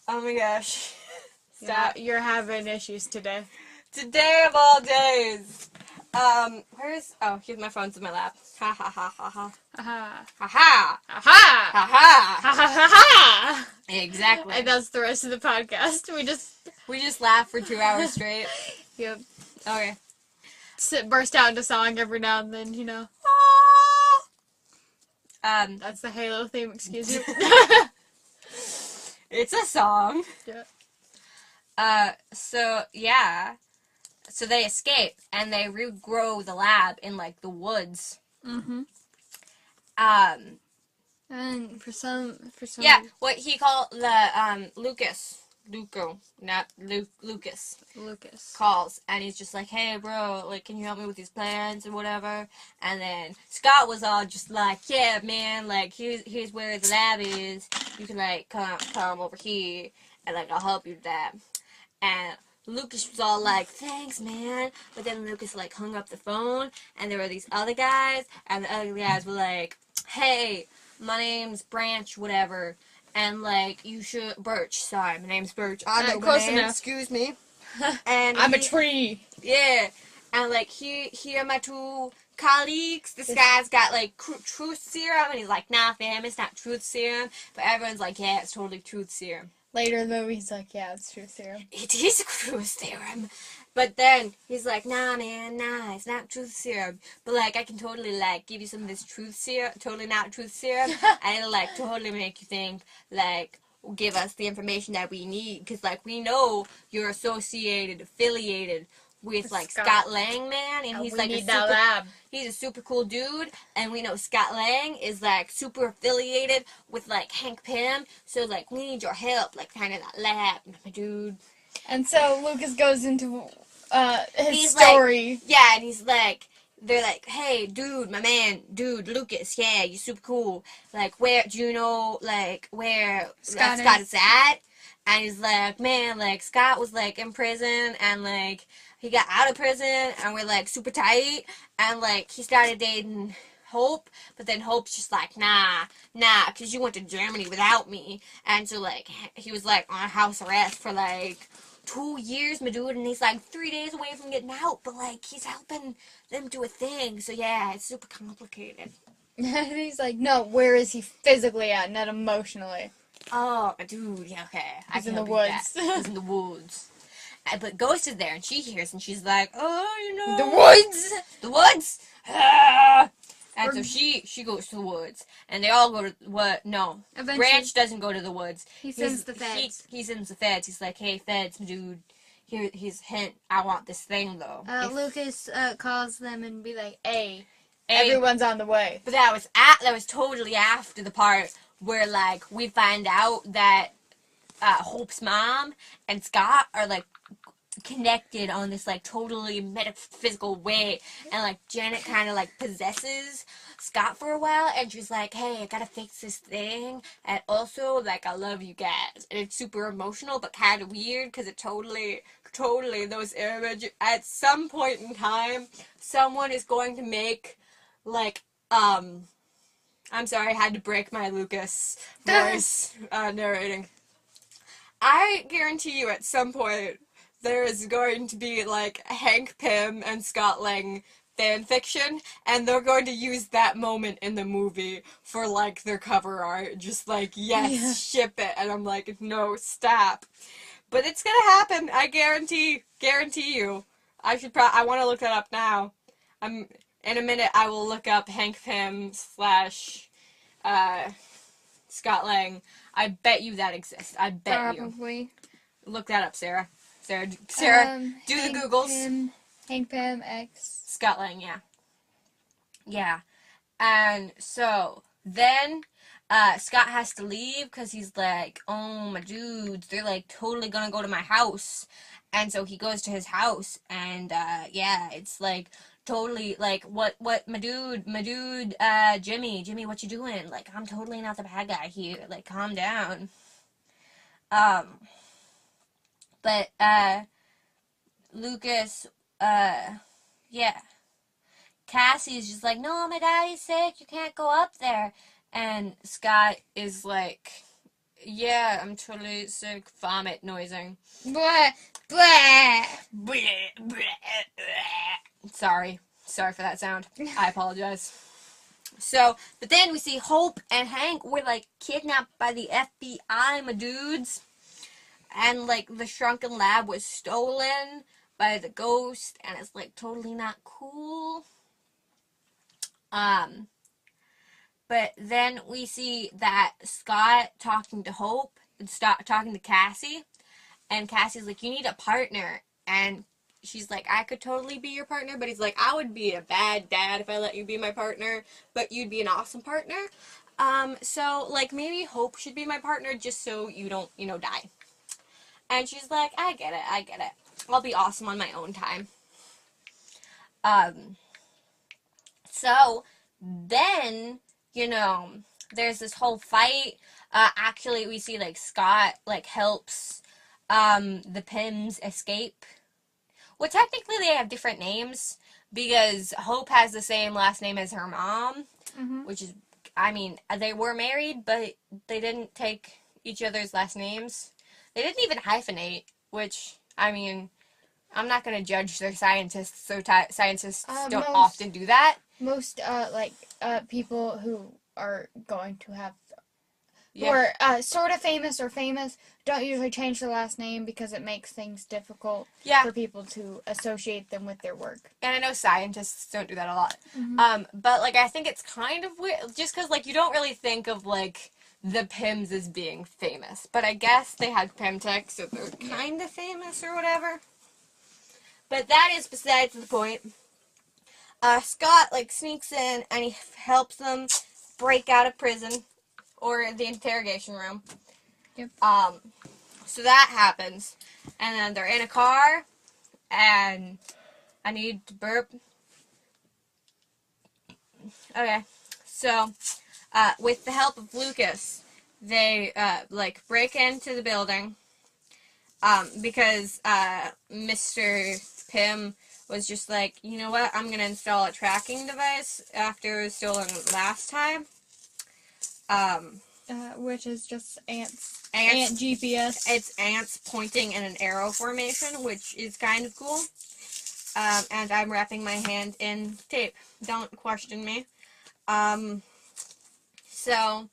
Oh my gosh. Stop. Yeah, you're having issues today. Today of all days. Here's my phone's in my lap. Ha ha ha ha ha. Ha ha. Ha ha. ha. Ha ha. Ha ha ha. Exactly. And that's the rest of the podcast. We just laugh for 2 hours straight. Yep. Okay. Burst out into song every now and then, That's the Halo theme, excuse you. It's a song. Yeah. So they escape and they regrow the lab in the woods. Mm-hmm. And for some. Yeah, what he called the Lucas, calls, and he's just like, hey bro, can you help me with these plans and whatever? And then Scott was all just like, yeah man, here's where the lab is. You can come over here and I'll help you with that. And Lucas was all like, thanks man. But then Lucas hung up the phone and there were these other guys and the other guys were like, hey, my name's Branch whatever. And you should Birch. Sorry, my name's Birch. I know my name. Enough. Excuse me. And I'm a tree. Yeah. And here are my two colleagues. This guy's got truth serum, and he's like, nah, fam, it's not truth serum. But everyone's like, yeah, it's totally truth serum. Later in the movie, he's like, yeah, it's truth serum. It is truth serum. But then he's like, nah, man, nah, it's not truth serum. But I can totally give you some of this truth serum, totally not truth serum, and it'll totally make you think, give us the information that we need, because we know you're affiliated with Scott Lang, man, and he's he's a super cool dude, and we know Scott Lang is super affiliated with Hank Pym, so we need your help, kind of that lab, my dude. And so Lucas goes into his story. Yeah, and he's like, they're like, hey, dude, my man, dude, Lucas, yeah, you're super cool. Like, where, do you know, like, where Scott Scott is. is at? And he's like, man, like, Scott was, like, in prison, and, like, he got out of prison, and we're, like, super tight, and, like, he started dating Hope, but then Hope's just like, nah, because you went to Germany without me. And so, like, he was, like, on house arrest for, like, 2 years, my dude, and he's, like, 3 days away from getting out, but, like, he's helping them do a thing. So, yeah, it's super complicated. And he's like, no, where is he physically at, not emotionally? Oh, dude, yeah, okay. I He's can in the help you with that. woods. He's in the woods. But Ghost is there, and she hears, and she's like, oh, you The know, woods! the woods. Ah! And so Or- she goes to the woods, and they all go to what? No, Eventually, Branch doesn't go to the woods. he sends the feds. He sends the feds. He's like, hey, feds, dude. Here, he's hint. I want this thing though. Lucas calls them and be like, hey, Hey, everyone's on the way. but that was totally after the part where like we find out that Hope's mom and Scott are like connected on this like totally metaphysical way, and like Janet kind of like possesses Scott for a while, and she's like, hey, I gotta fix this thing, and also like I love you guys, and it's super emotional but kind of weird because it totally those images at some point in time someone is going to make like I'm sorry, I had to break my Lucas voice narrating. I guarantee you at some point there is going to be like Hank Pym and Scott Lang fan fiction, and they're going to use that moment in the movie for like their cover art. Just like, yes, Yeah. ship it. And I'm like, no, stop. But it's gonna happen. I guarantee you. I want to look that up now. In a minute. I will look up Hank Pym slash Scott Lang. I bet you that exists. I bet you. Probably. Look that up, Sarah. Sarah, do the Hank Googles. Hank Pym X. Scott Lang, yeah. Yeah. And so then Scott has to leave because he's like, oh, my dudes, they're like totally gonna go to my house. And so he goes to his house, and yeah, it's like totally like what my dude, Jimmy, what you doing? Like, I'm totally not the bad guy here. Like, calm down. Um, but Lucas, yeah, Cassie's just like, no, my daddy's sick. You can't go up there. And Scott is like, yeah, I'm totally sick. Vomit noising. Blah, blah. Sorry for that sound. I apologize. So, but then we see Hope and Hank were like kidnapped by the FBI, my dudes. And like the shrunken lab was stolen by the ghost, and it's like totally not cool. But then we see that Scott talking to Hope and talking to Cassie, and Cassie's like, you need a partner, and she's like, I could totally be your partner, but he's like, I would be a bad dad if I let you be my partner, but you'd be an awesome partner. So like maybe Hope should be my partner just so you don't, die. And she's like, I get it. I'll be awesome on my own time. So then, there's this whole fight. Actually, we see like Scott like helps the Pyms escape. Well, technically they have different names because Hope has the same last name as her mom, which is, I mean, they were married, but they didn't take each other's last names. They didn't even hyphenate, which, I mean, I'm not going to judge their scientists, so scientists don't often do that. Most, people who are going to have, who are sort of famous or famous, don't usually change their last name because it makes things difficult for people to associate them with their work. And I know scientists don't do that a lot. But, like, I think it's kind of weird, just because, like, you don't really think of, like, the Pyms as being famous. But I guess they had Pymtech, so they're kind of famous or whatever. But that is besides the point. Scott, like, sneaks in and he helps them break out of prison or the interrogation room. Yep. So that happens. And then they're in a car and I need to burp. Okay. So, with the help of Lucas, they, like, break into the building, because, Mr. Pym was just like, you know what, I'm gonna install a tracking device after it was stolen last time. Which is just ants. Ants. Ant GPS. It's ants pointing in an arrow formation, which is kind of cool. And I'm wrapping my hand in tape. Don't question me. So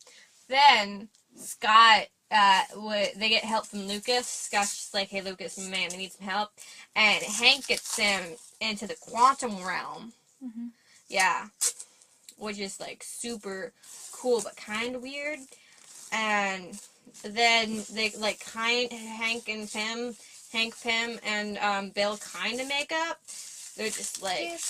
then Scott, they get help from Lucas. Scott's just like, hey Lucas, man, I need some help. And Hank gets him into the quantum realm. Mm-hmm. Yeah. Which is like super cool but kind of weird. And then they like Hank Pym and Bill kind of make up. They're just like,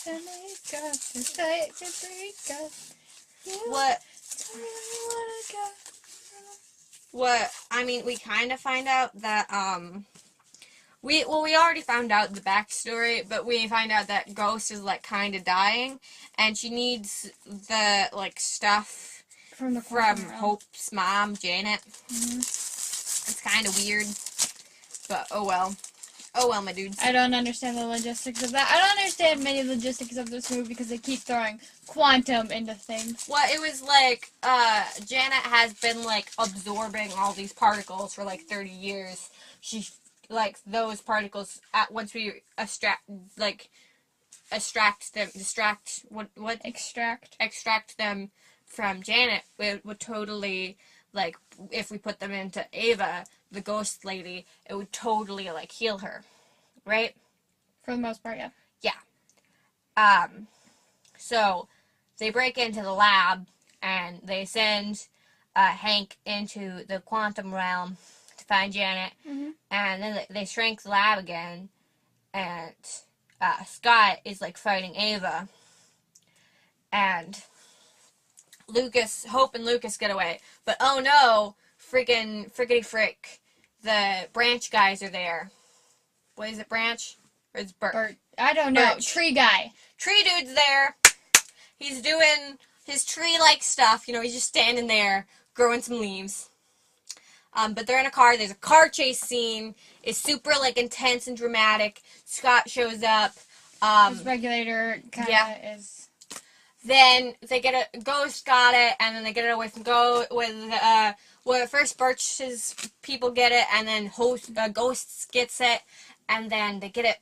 what I mean, we kind of find out that we already found out the backstory, but we find out that Ghost is like kind of dying, and she needs the like stuff from Hope's mom, Janet. Mm-hmm. It's kind of weird, but oh well, my dudes. I don't understand the logistics of that. I don't understand many logistics of this movie because they keep throwing quantum into things. Well, it was like Janet has been like absorbing all these particles for like 30 years. She like those particles once we extract them from Janet, it would totally, like, if we put them into Ava, the ghost lady, it would totally, like, heal her. Right? For the most part, yeah. Yeah. So, they break into the lab, and they send Hank into the quantum realm to find Janet, mm-hmm. and then they shrink the lab again, and Scott is, like, fighting Ava, and Hope and Lucas get away. But oh no, frickety frick, the branch guys are there. What is it, branch? Or is it Bert? I don't know. Birch. Tree guy. Tree dude's there. He's doing his tree-like stuff. You know, he's just standing there, growing some leaves. But they're in a car. There's a car chase scene. It's super, like, intense and dramatic. Scott shows up. His regulator kind of is... Then they get a Ghost got it, and then they get it away from first Birch's people get it, and then Ghosts gets it, and then they get it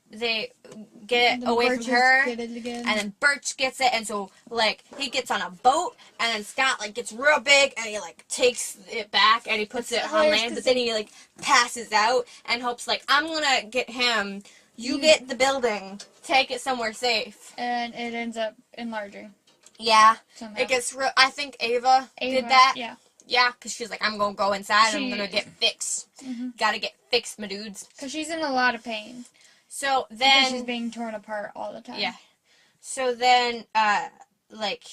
away from her, get it again. and then Birch gets it, and so like he gets on a boat, and then Scott like gets real big, and he like takes it back, and he puts it on land, but then he like passes out, and Hope's like, I'm gonna get him, you get the building, take it somewhere safe, and it ends up enlarging. Yeah, somehow. It gets real. I think Ava did that. Yeah. Yeah, because she's like, I'm going to go inside and I'm going to get fixed. Mm-hmm. Gotta get fixed, my dudes. Because she's in a lot of pain. So then... Because she's being torn apart all the time. Yeah. So then, like,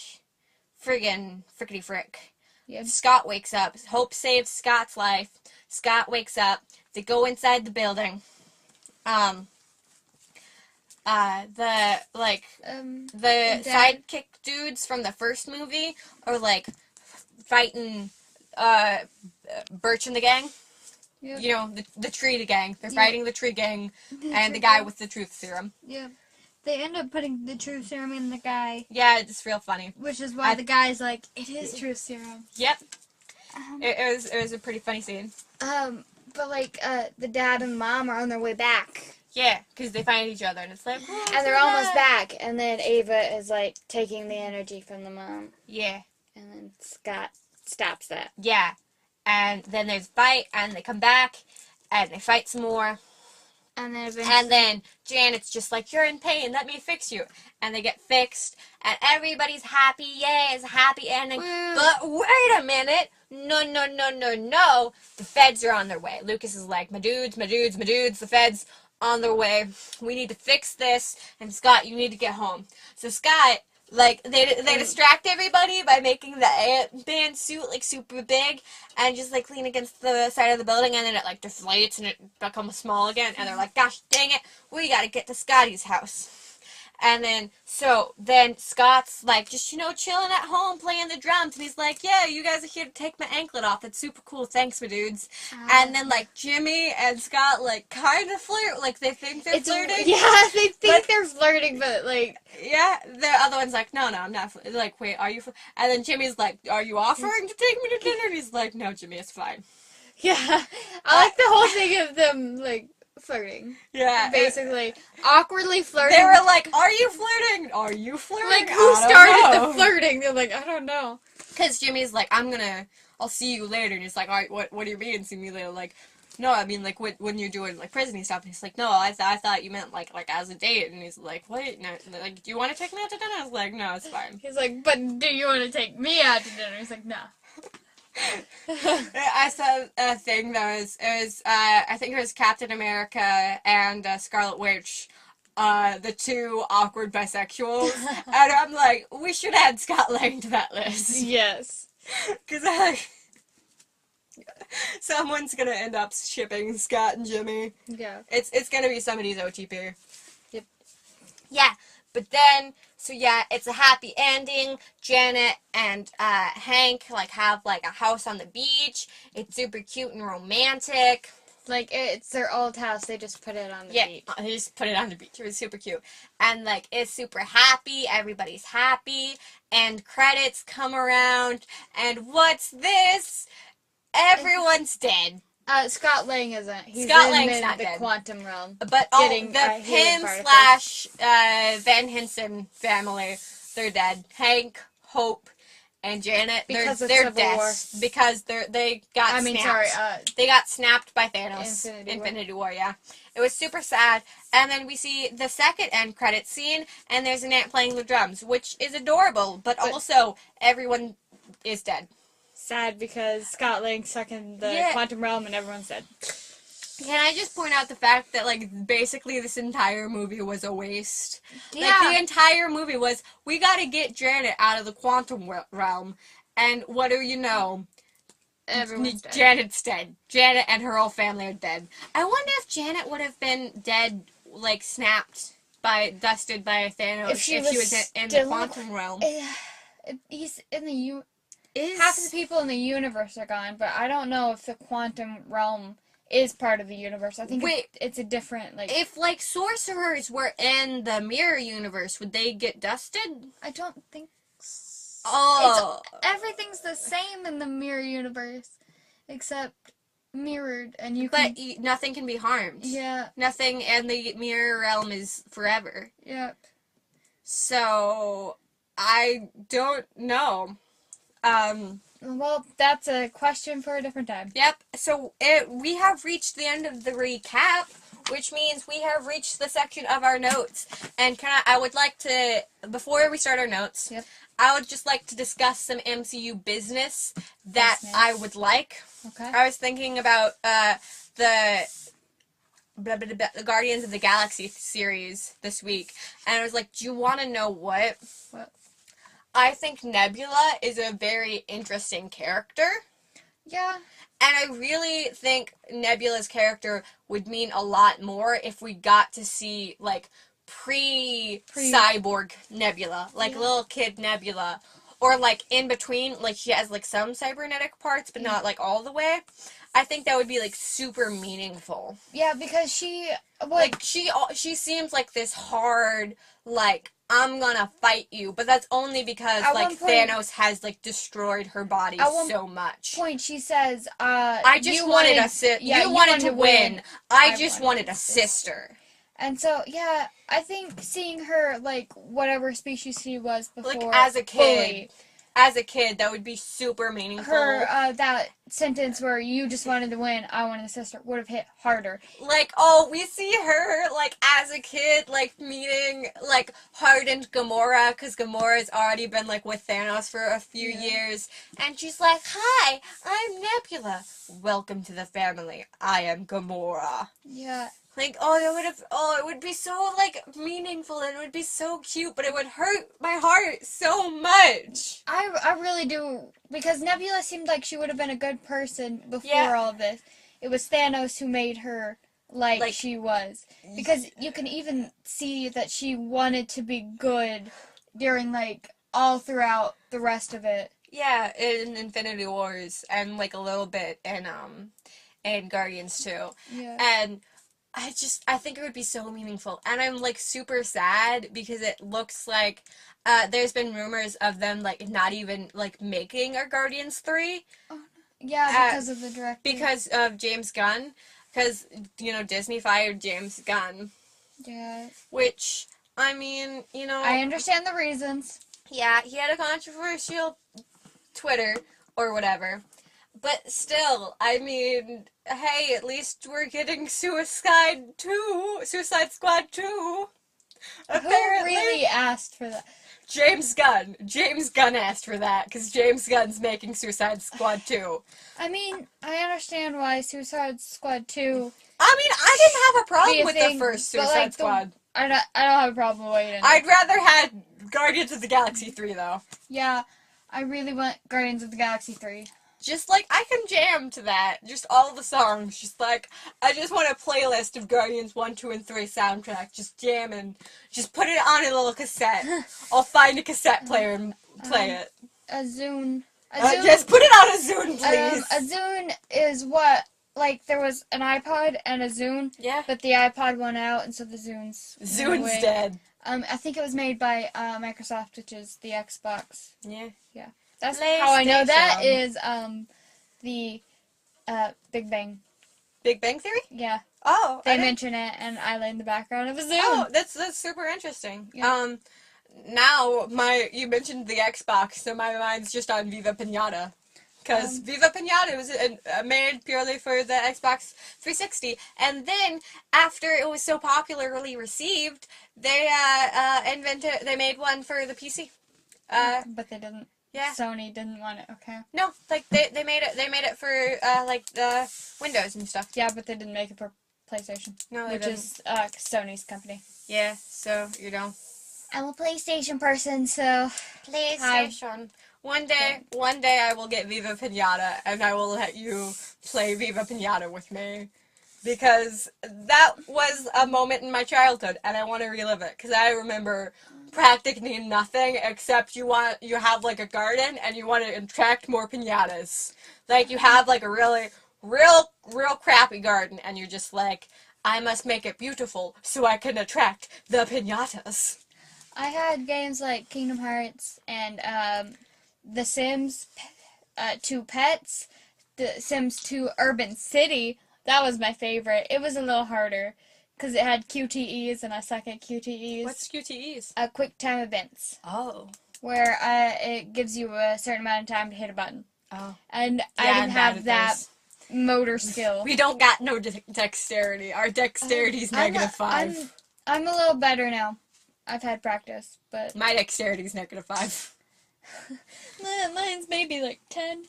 frickety frick. Yep. Scott wakes up. Hope saves Scott's life. Scott wakes up. They go inside the building. The sidekick dudes from the first movie are, like, fighting, Birch and the gang. Yep. You know, the tree gang. They're fighting the tree gang and the guy with the truth serum. Yeah. They end up putting the truth serum in the guy. Yeah, it's real funny. Which is why the guy's like, it is truth serum. Yep. It was a pretty funny scene. But, like, the dad and mom are on their way back. Yeah, because they find each other, and it's like... Oh, and they're almost back, and then Ava is, like, taking the energy from the mom. Yeah. And then Scott stops that. Yeah. And then there's a fight, and they come back, and they fight some more. And then Janet's just like, you're in pain, let me fix you. And they get fixed, and everybody's happy, yay, it's a happy ending. Woo. But wait a minute, no. The feds are on their way. Lucas is like, my dudes, the feds on their way. We need to fix this, and Scott, you need to get home. So Scott, like, they distract everybody by making the Ant-Man suit, like, super big, and just, like, lean against the side of the building, and then it, like, deflates, and it becomes small again, and they're like, gosh dang it, we gotta get to Scotty's house. And then Scott's like, just, chilling at home playing the drums. And he's like, yeah, you guys are here to take my anklet off. That's super cool. Thanks, my dudes. And then, like, Jimmy and Scott, like, kind of flirt. Like, they think they're flirting. Yeah, they think they're flirting, but, like... Yeah, the other one's like, no, I'm not. Like, wait, are you? And then Jimmy's like, are you offering to take me to dinner? And he's like, no, Jimmy, it's fine. Yeah, I like the whole thing of them, like, flirting. Yeah. Basically. Awkwardly flirting. They were like, are you flirting? Are you flirting? Like, who started the flirting? They're like, I don't know. Because Jimmy's like, I'll see you later. And he's like, all right, what do you mean, see me later? Like, no, I mean, like, when you're doing, like, prison stuff. And he's like, no, I thought you meant, like, as a date. And he's like, what? No, like, do you want to take me out to dinner? I was like, no, it's fine. He's like, but do you want to take me out to dinner? He's like, no. I saw a thing that was I think it was Captain America and Scarlet Witch, the two awkward bisexuals. And I'm like, we should add Scott Lang to that list. Yes. Because, someone's gonna end up shipping Scott and Jimmy. Yeah. It's gonna be somebody's OTP. Yep. Yeah, but then, so yeah, it's a happy ending. Janet and Hank, like, have, like, a house on the beach. It's super cute and romantic. Like, it's their old house. They just put it on the beach. Yeah, they just put it on the beach. It was super cute. And, like, it's super happy. Everybody's happy. And credits come around. And what's this? Everyone's dead. Scott Lang isn't. He's Scott Lang's in not the dead. quantum realm. But the Pym / Van Hensen family, they're dead. Hank, Hope, and Janet, they're dead because they got snapped. They got snapped by Thanos. Infinity War, yeah. It was super sad. And then we see the second end credits scene, and there's an ant playing the drums, which is adorable, but also everyone is dead. Sad because Scott Lang's stuck in the quantum realm and everyone's dead. Can I just point out the fact that, like, basically this entire movie was a waste? Yeah. Like, the entire movie was, we gotta get Janet out of the quantum realm. And what do you know? Everyone's dead. Janet's dead. Janet and her whole family are dead. I wonder if Janet would have been dead, like, dusted by Thanos if she was in the quantum realm. He's in the half of the people in the universe are gone, but I don't know if the quantum realm is part of the universe. I think it's a different, like... If, like, sorcerers were in the mirror universe, would they get dusted? I don't think so. Oh. Everything's the same in the mirror universe, except mirrored, and But nothing can be harmed. Yeah. Nothing in the mirror realm is forever. Yep. So, I don't know. Well, that's a question for a different time. Yep. So we have reached the end of the recap, which means we have reached the section of our notes. And I would like to, before we start our notes, I would just like to discuss some MCU business that I would like. Okay. I was thinking about the Guardians of the Galaxy series this week, and I was like, do you want to know what? What? I think Nebula is a very interesting character. Yeah. And I really think Nebula's character would mean a lot more if we got to see, like, pre-cyborg Nebula. Like, little kid Nebula. Or, like, in between, like, she has, like, some cybernetic parts, but not, like, all the way. I think that would be, like, super meaningful. Yeah, because she... Like, she seems like this hard, like, I'm gonna fight you, but that's only because, like, Thanos has, like, destroyed her body so much. At one point, she says, I just wanted you wanted to win. I just wanted a sister. And so, yeah, I think seeing her, like, whatever species she was before... Like, as a kid. As a kid, that would be super meaningful. Her, that sentence where you just wanted to win, I wanted a sister, would have hit harder. Like, oh, we see her, like, as a kid, like, meeting, like, hardened Gamora, because Gamora's already been, like, with Thanos for a few years, and she's like, hi, I'm Nebula. Welcome to the family. I am Gamora. Yeah. Like, it would be so, like, meaningful, and it would be so cute, but it would hurt my heart so much. I really do, because Nebula seemed like she would have been a good person before all of this. It was Thanos who made her like Like, she was. Because you can even see that she wanted to be good during, like, all throughout the rest of it. yeah, in Infinity Wars and like a little bit in Guardians too. Yeah. And I think it would be so meaningful. And I'm like super sad because it looks like there's been rumors of them like not even like making a Guardians 3 Oh, yeah, uh, because of the director. because of James Gunn. Because, you know, Disney fired James Gunn. Yeah. Which, I mean, you know. I understand the reasons. Yeah, he had a controversial Twitter or whatever. But still, I mean, hey, at least we're getting Suicide Squad 2. Who Apparently. really asked for that? James Gunn. James Gunn asked for that, because James Gunn's making Suicide Squad 2. I mean, I understand why Suicide Squad 2 I mean, I didn't have a be problem a with thing, the first but, Suicide like, Squad. I don't have a problem waiting. I'd rather had Guardians of the Galaxy 3, though. Yeah, I really want Guardians of the Galaxy 3. Just, like, I can jam to that. Just all the songs. Just, like, I just want a playlist of Guardians 1, 2, and 3 soundtrack. Just jamming. Just put it on a little cassette. I'll find a cassette player and play it. A Zune. Just put it on a Zune, please. A Zune is what, like, there was an iPod and a Zune, Yeah. but the iPod went out, and so the Zune's went away. dead. I think it was made by Microsoft, which is the Xbox. Yeah. That's how I know that PlayStation. is the Big Bang. Big Bang Theory? Yeah, Oh, they mention it, and I lay in the background of a Zune. Oh, that's super interesting. Yeah. Now you mentioned the Xbox, so my mind's just on Viva Pinata. Because Viva Pinata was made purely for the Xbox 360, and then after it was so popularly received, they they made one for the PC. But they didn't. Yeah. Sony didn't want it. Okay. No, like they made it for like the Windows and stuff. Yeah, but they didn't make it for PlayStation, No, they which didn't. is Sony's company. Yeah, so you know. I'm a PlayStation person, so PlayStation. One day I will get Viva Pinata, and I will let you play Viva Pinata with me. Because that was a moment in my childhood, and I want to relive it. Because I remember practically nothing except you have like a garden, and you want to attract more pinatas. Like, you have like a really, real crappy garden, and you're just like, I must make it beautiful so I can attract the pinatas. I had games like Kingdom Hearts and The Sims 2 Pets, The Sims 2 Urban City. That was my favorite. It was a little harder because it had QTEs, and I suck at QTEs. What's QTEs? Quick time events. Oh. Where it gives you a certain amount of time to hit a button. Oh. And I didn't have that motor skill. We don't got no dexterity. Our dexterity's -5. I'm a little better now. I've had practice, but my dexterity's -5. Mine's maybe like 10.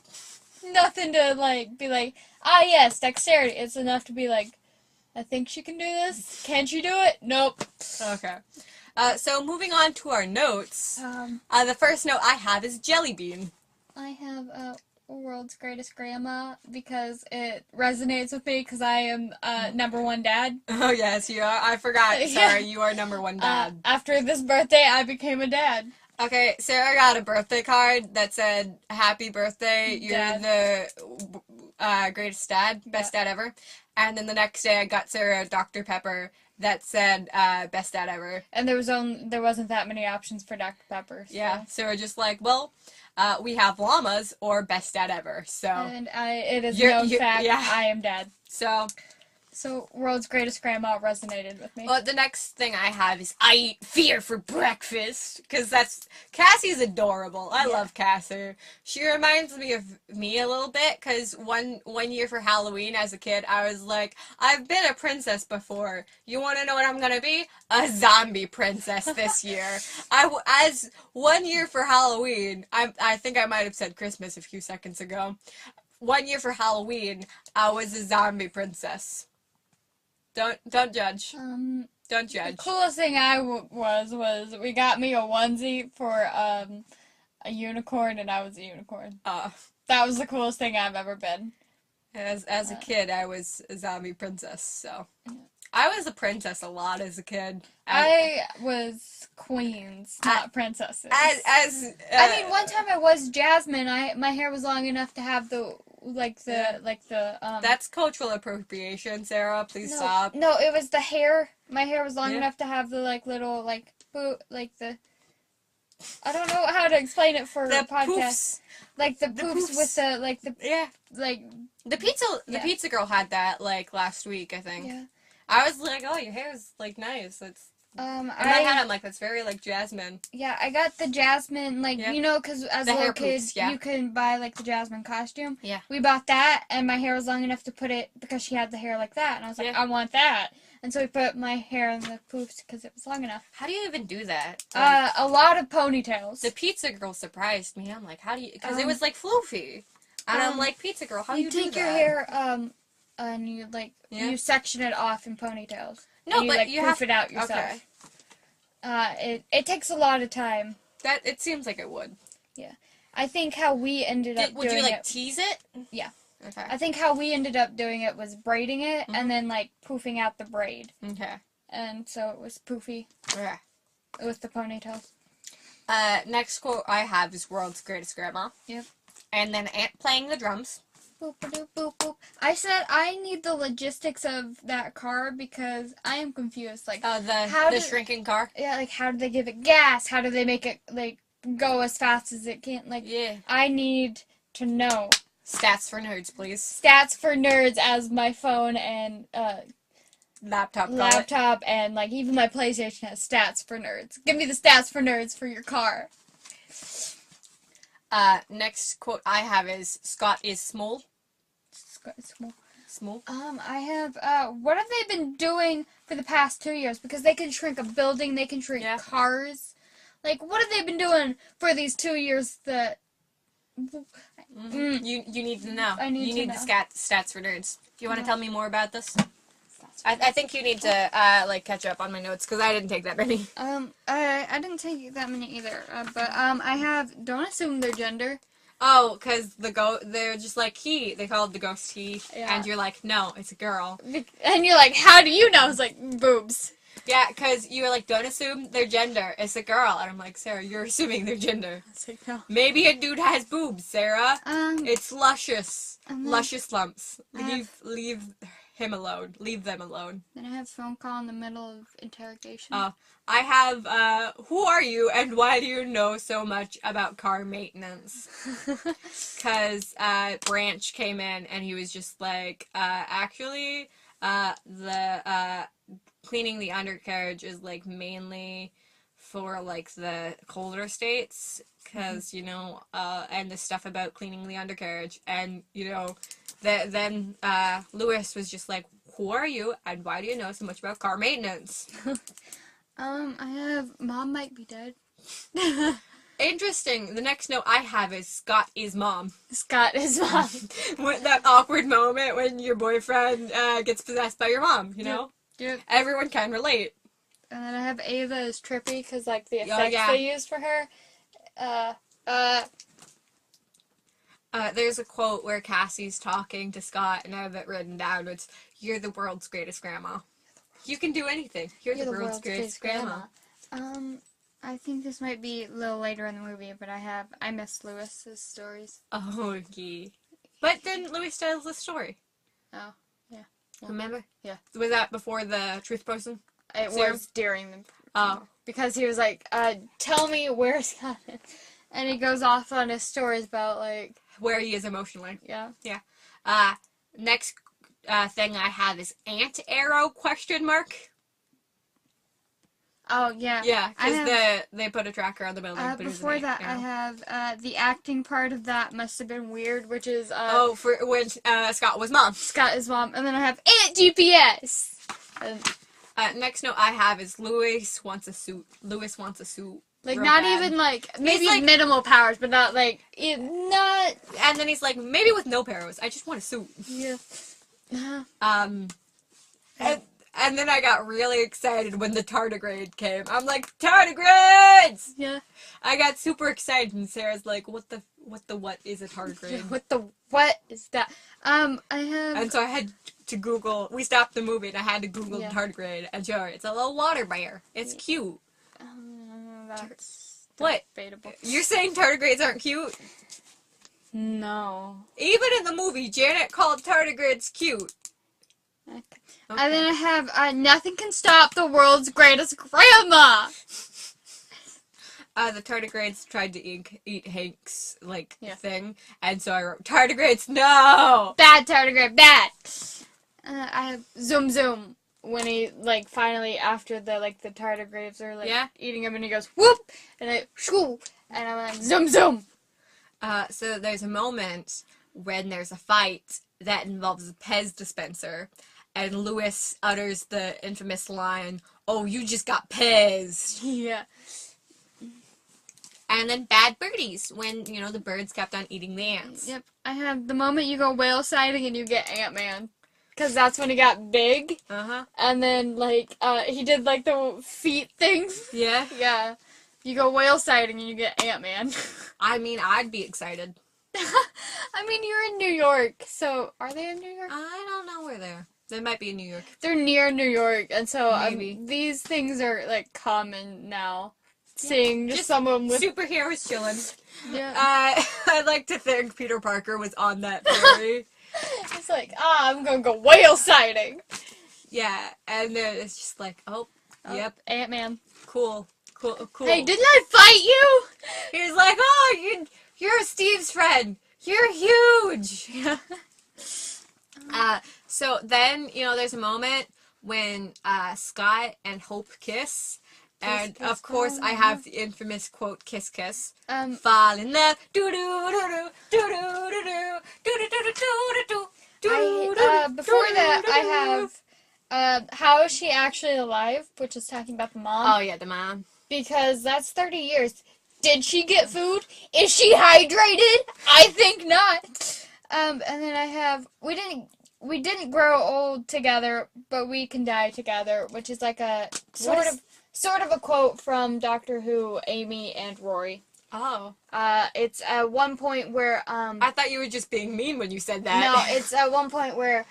Nothing to like be like, yes, dexterity. It's enough to be like, I think she can do this. Can she do it? Nope. Okay. So moving on to our notes. The first note I have is Jelly Bean. I have World's Greatest Grandma because it resonates with me because I am #1 dad. Oh yes, you are. I forgot. Sorry, you are #1 dad. After this birthday, I became a dad. Okay, Sarah got a birthday card that said, "Happy birthday, you're the greatest dad, best dad ever." And then the next day I got Sarah a Dr. Pepper that said, "Best dad ever." And there wasn't that many options for Dr. Pepper. So. Yeah, so we're just like, well, we have llamas or best dad ever, so. And it is known fact, yeah. I am dad. So World's Greatest Grandma resonated with me. Well, the next thing I have is I eat fear for breakfast, because Cassie's adorable. I love Cassie. She reminds me of me a little bit, because one year for Halloween as a kid, I was like, I've been a princess before. You want to know what I'm going to be? A zombie princess this year. As 1 year for Halloween, I think I might have said Christmas a few seconds ago. 1 year for Halloween, I was a zombie princess. Don't judge. Don't judge. The coolest thing was we got me a onesie for a unicorn, and I was a unicorn. That was the coolest thing I've ever been. As a kid, I was a zombie princess, so I was a princess a lot as a kid. I was queens, not princesses. I I mean, one time I was Jasmine. My hair was long enough to have the That's cultural appropriation, Sarah. Please no, stop. No, it was the hair. My hair was long Yeah. enough to have the little the. I don't know how to explain it for The a podcast. poofs. Like the The poofs with the Yeah. like. The pizza girl had that like last week, I think. Yeah. I was like, oh, your hair is like nice. It's in my I head, I'm like, that's very like Jasmine. yeah, I got the Jasmine Yeah. you know, because as The a little hair kid poofs, yeah. you can buy like the Jasmine costume. Yeah. We bought that, and my hair was long enough to put it because she had the hair like that, and I was like, Yeah. I want that, and so we put my hair in the poofs because it was long enough. How do you even do that? A lot of ponytails. The pizza girl surprised me. I'm like, how do you? Because it was like floofy, and I'm like, pizza girl, how do you do that? You take your hair and you Yeah. you section it off in ponytails. No, and you, but you poof have it out yourself. Okay. It takes a lot of time. That it seems like it would. I think how we ended up Would doing you like it. tease it? Yeah. Okay. I think how we ended up doing it was braiding it Mhm. and then like poofing out the braid, Okay. and so it was poofy Okay. with the ponytails. Next quote I have is "World's Greatest Grandma." Yep. And then Aunt playing the drums. Boop, boop, boop, boop. I said I need the logistics of that car because I am confused. Like, The shrinking car. yeah, like how do they give it gas? How do they make it like go as fast as it can? Like, Yeah. I need to know. Stats for nerds, please. Stats for nerds as my phone and Laptop. and like even my PlayStation has stats for nerds. Give me the stats for nerds for your car. Next quote I have is Scott is small. Small. I have what have they been doing for the past 2 years? Because they can shrink a building, they can shrink cars. Like, what have they been doing for these 2 years that You need to know. I need you to need know. the stats for nerds. Do you want to tell me more about this? Stats for I think you need to catch up on my notes because I didn't take that many. I didn't take that many either. But I have don't assume their gender. Oh, because they're just like he. They call it the ghost he, Yeah. and you're like, no, it's a girl. And you're like, how do you know? It's like boobs. Yeah, because you were like, don't assume their gender. It's a girl, and I'm like, Sarah, you're assuming their gender. It's like no. Maybe a dude has boobs, Sarah. It's luscious, and then luscious lumps. I Leave him alone. Leave them alone. Then I have phone call in the middle of interrogation. Oh, I have, who are you and why do you know so much about car maintenance? Because, Branch came in and he was just like, actually, cleaning the undercarriage is, like, mainly for, like, the colder states. Because, you know, and the stuff about cleaning the undercarriage. And, you know, then Lewis was just like, who are you and why do you know so much about car maintenance? I have mom might be dead. Interesting. The next note I have is Scott is mom. Scott is mom. With that awkward moment when your boyfriend gets possessed by your mom, you know? Yep. Everyone can relate. And then I have Ava as Trippy because like the effects they used for her. There's a quote where Cassie's talking to Scott and I have it written down. It's, you're the world's greatest grandma. You can do anything. You're the world's greatest grandma. I think this might be a little later in the movie, but I miss Lewis's stories. Oh, yeah. But then Louis tells the story. Oh, yeah. Remember? Yeah. Was that before the truth potion? It Serum? was during the... Oh. Because he was like, tell me where Scott is. And he goes off on his stories about, like... Where he is emotionally. Yeah. Yeah. Next thing I have is anti-arrow ? Oh, yeah. Yeah, because they put a tracker on the building. But Before that, I have the acting part of that must have been weird, which is... for when Scott was mom. Scott is mom. And then I have Aunt GPS! And, next note I have is Louis wants a suit. Louis wants a suit. like, real not bad. even, like... Maybe like, minimal powers, but not, like... not... And then he's like, maybe with no powers. I just want a suit. Yeah. And then I got really excited when the tardigrade came. I'm like, tardigrades! Yeah. I got super excited, and Sarah's like, what the... what is a tardigrade? What is that? I have. And so I had to Google. We stopped the movie, and I had to Google Yeah. tardigrade. And sure, it's a little water bear. It's cute. That's What? debatable. You're saying tardigrades aren't cute? No. Even in the movie, Janet called tardigrades cute. Okay. Okay. And then I have nothing can stop the world's greatest grandma. The tardigrades tried to eat Hank's Yeah. thing, and so I wrote tardigrades. No. Bad tardigrade, bad. I have Zoom Zoom when he finally after the tardigrades are Yeah. eating him and he goes whoop and I shoo and I'm like Zoom Zoom. So there's a moment when there's a fight that involves a Pez dispenser, and Lewis utters the infamous line, "Oh, you just got Pez." Yeah. And then bad birdies, when, the birds kept on eating the ants. Yep. I have the moment you go whale sighting and you get Ant-Man. Because that's when he got big. Uh-huh. And then, he did, the feet things. Yeah. Yeah. You go whale sighting and you get Ant-Man. I mean, I'd be excited. I mean, you're in New York, so are they in New York? I don't know where they're. They might be in New York. They're near New York, and so Maybe. these things are, common now. Seeing just someone with... Superheroes chilling. Yeah. I'd like to think Peter Parker was on that theory. It's like, I'm gonna go whale sighting. Yeah, and then it's just like, yep, Ant-Man. cool. Hey, didn't I fight you? He's like, oh, you're Steve's friend. You're huge. So then, there's a moment when Scott and Hope kiss. And kiss, of course, fall I in have love. the infamous quote, kiss, kiss. Fall in love. Do do do do do do do do do do do do do. Before that, I have How Is She Actually Alive, which is talking about the mom. Oh yeah, the mom. Because that's 30 years. Did she get food? Is she hydrated? I think not. And then I have we didn't grow old together, but we can die together, which is like a sort of a quote from Doctor Who, Amy and Rory. Oh. It's at one point where I thought you were just being mean when you said that. No, it's at one point where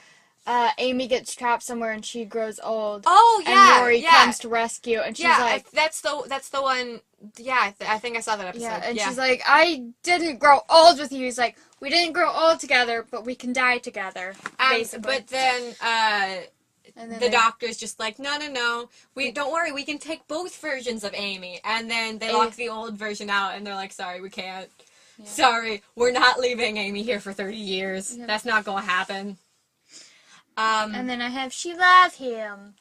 Amy gets trapped somewhere and she grows old. Oh yeah, and Rory comes to rescue, and she's like, that's the one. Yeah, I think I saw that episode. Yeah, and she's like, I didn't grow old with you. He's like, we didn't grow old together, but we can die together, basically. But then, and then the doctor's just like, no. Don't worry, we can take both versions of Amy. And then they lock the old version out, and they're like, sorry, we can't. Yeah. Sorry, we're not leaving Amy here for 30 years. Yep. That's not gonna happen. And then I have She Love Him.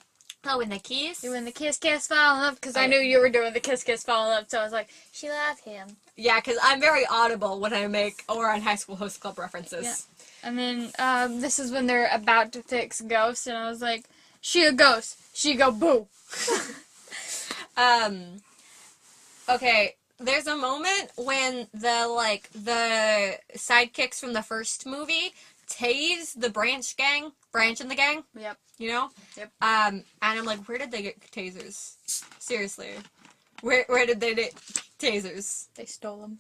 Oh, when they kiss? Doing the kiss, kiss, fall in love, because I knew you were doing the kiss, kiss, fall in love, so I was like, She Love Him. Yeah, because I'm very audible when I make Ouran High School Host Club references. Yeah. And then, this is when they're about to fix Ghost, and I was like, she a ghost. She go boo. Okay, there's a moment when the sidekicks from the first movie tase the Branch and the gang. Yep. You know? Yep. And I'm like, where did they get tasers? Seriously. Where did they get tasers? They stole them.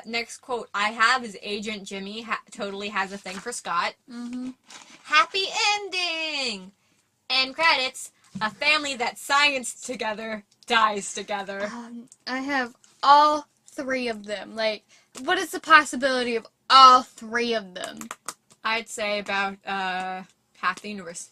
Next quote I have is Agent Jimmy totally has a thing for Scott. Mm-hmm. Happy ending! End credits. A family that scienced together dies together. I have all three of them. Like, what is the possibility of all three of them? I'd say about, half the universe.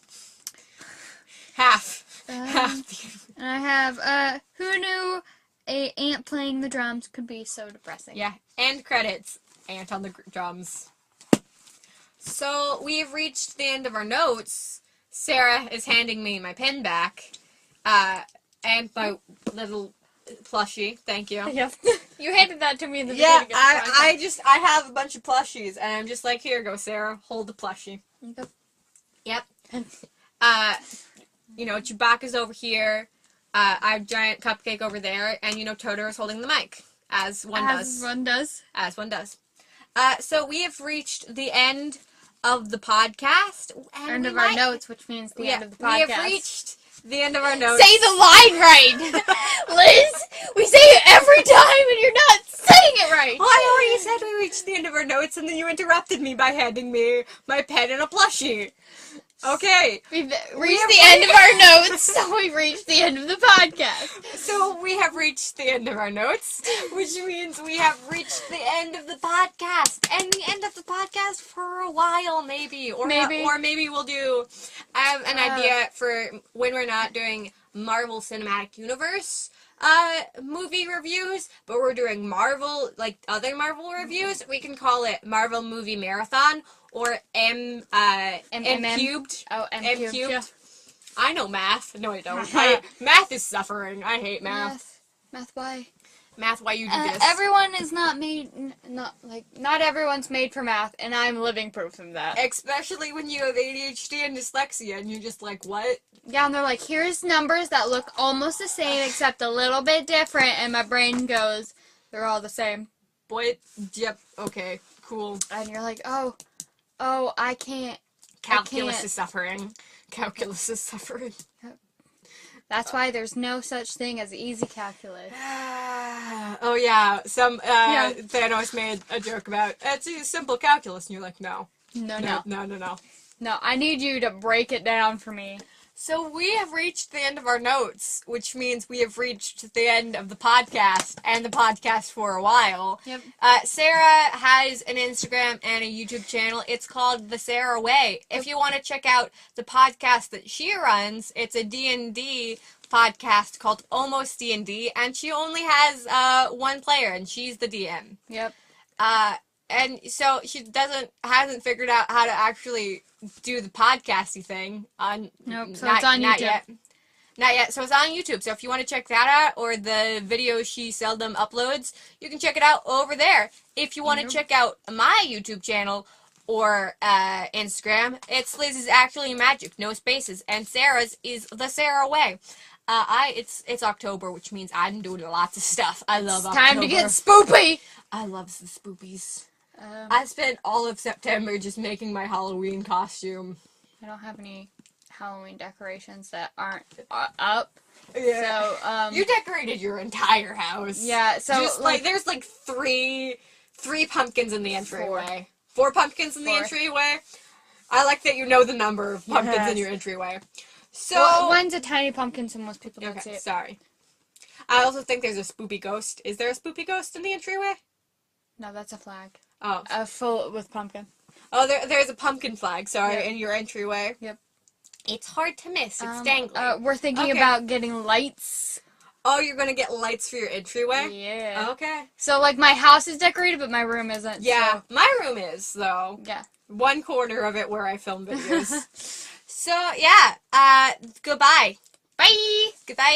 Half the universe. And I have, who knew a ant playing the drums could be so depressing? Yeah, end credits. Ant on the drums. So, we've reached the end of our notes. Sarah is handing me my pen back. And my little plushie. Thank you. Yep. You handed that to me in the beginning of the podcast. I have a bunch of plushies, and I'm just like, here go, Sarah. Hold the plushie. Yep. Chewbacca's over here. I have a giant cupcake over there, and, Totoro's holding the mic. As one does. As one does. So we have reached the end of the podcast. End of our notes, which means the end of the podcast. We have reached the end of our notes. Say the line right! Liz, we say it every time and you're not saying it right! Well, I already said we reached the end of our notes, and then you interrupted me by handing me my pen and a plushie. Okay. We've reached the end of our notes, so we've reached the end of the podcast. So we have reached the end of our notes, which means we have reached the end of the podcast, and the end of the podcast for a while, maybe, or maybe we'll do. I have an idea for when we're not doing Marvel Cinematic Universe movie reviews, but we're doing Marvel, like other Marvel reviews. We can call it Marvel Movie Marathon or M cubed. Oh, M cubed. Yeah. I know math. No, I don't. Math is suffering. I hate math. Math, why? Math, why you do this? Everyone is not made, not everyone's made for math, and I'm living proof of that. Especially when you have ADHD and dyslexia, and you're just like, what? Yeah, and they're like, here's numbers that look almost the same, except a little bit different, and my brain goes, they're all the same. What? Yep, okay, cool. And you're like, oh, I can't. Calculus is suffering. Calculus is suffering. Yep. That's why there's no such thing as easy calculus. Oh yeah, Thanos made a joke about, it's a simple calculus, and you're like, no. No, I need you to break it down for me. So we have reached the end of our notes, which means we have reached the end of the podcast, and the podcast for a while. Yep. Sarah has an Instagram and a YouTube channel. It's called The Sarah Way. If you want to check out the podcast that she runs, it's a D&D podcast called Almost D&D, and she only has one player, and she's the DM. Yep. And so she hasn't figured out how to actually do the podcasty thing. Nope, so it's on YouTube. Not yet. So it's on YouTube. So if you want to check that out, or the videos she seldom uploads, you can check it out over there. If you want to check out my YouTube channel or Instagram, it's Liz's Actually Magic, no spaces, and Sarah's is The Sarah Way. It's October, which means I'm doing lots of stuff. I love October. Time to get spoopy! I love the spoopies. I spent all of September just making my Halloween costume. I don't have any Halloween decorations that aren't up. Yeah. So, you decorated your entire house. Yeah, so just there's three pumpkins in the entryway. Four pumpkins in the entryway. I like that you know the number of pumpkins in your entryway. So one's a tiny pumpkin, so most people don't see it. Sorry. I also think there's a spoopy ghost. Is there a spoopy ghost in the entryway? No, that's a flag. Oh. Full with pumpkin. Oh, there's a pumpkin flag, in your entryway. Yep. It's hard to miss. It's dangling. We're thinking about getting lights. Oh, you're going to get lights for your entryway? Yeah. Okay. So, my house is decorated, but my room isn't. Yeah, so. my room is, though. Yeah. One corner of it where I film videos. So, yeah. Goodbye. Bye. Goodbye.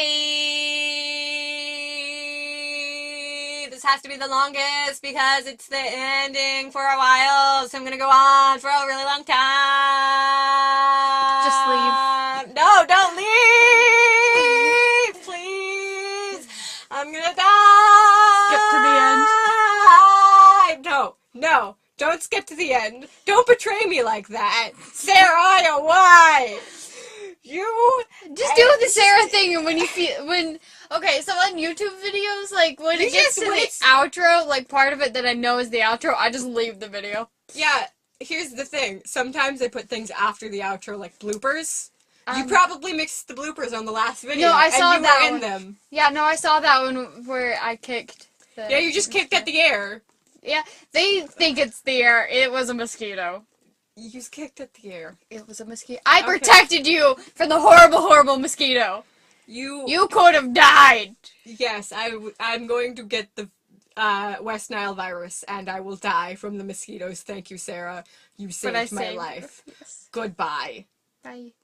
This has to be the longest because it's the ending for a while, so I'm going to go on for a really long time. Just leave. No, don't leave. Please. I'm going to die. Skip to the end. No. Don't skip to the end. Don't betray me like that. Sarah, why? You just do the Sarah thing, and okay, so on YouTube videos, when it gets to the outro, part of it that I know is the outro, I just leave the video. Yeah, here's the thing. Sometimes I put things after the outro, like bloopers. You probably mixed the bloopers on the last video. No, I saw and you that were in one. them. Yeah, no, I saw that one where I kicked. Yeah, you just kicked at the air. Yeah, they think it's the air. It was a mosquito. You just kicked at the air. It was a mosquito. I protected you from the horrible, horrible mosquito. You could have died. Yes, I'm going to get the West Nile virus, and I will die from the mosquitoes. Thank you, Sarah. You saved my life. Yes. Goodbye. Bye.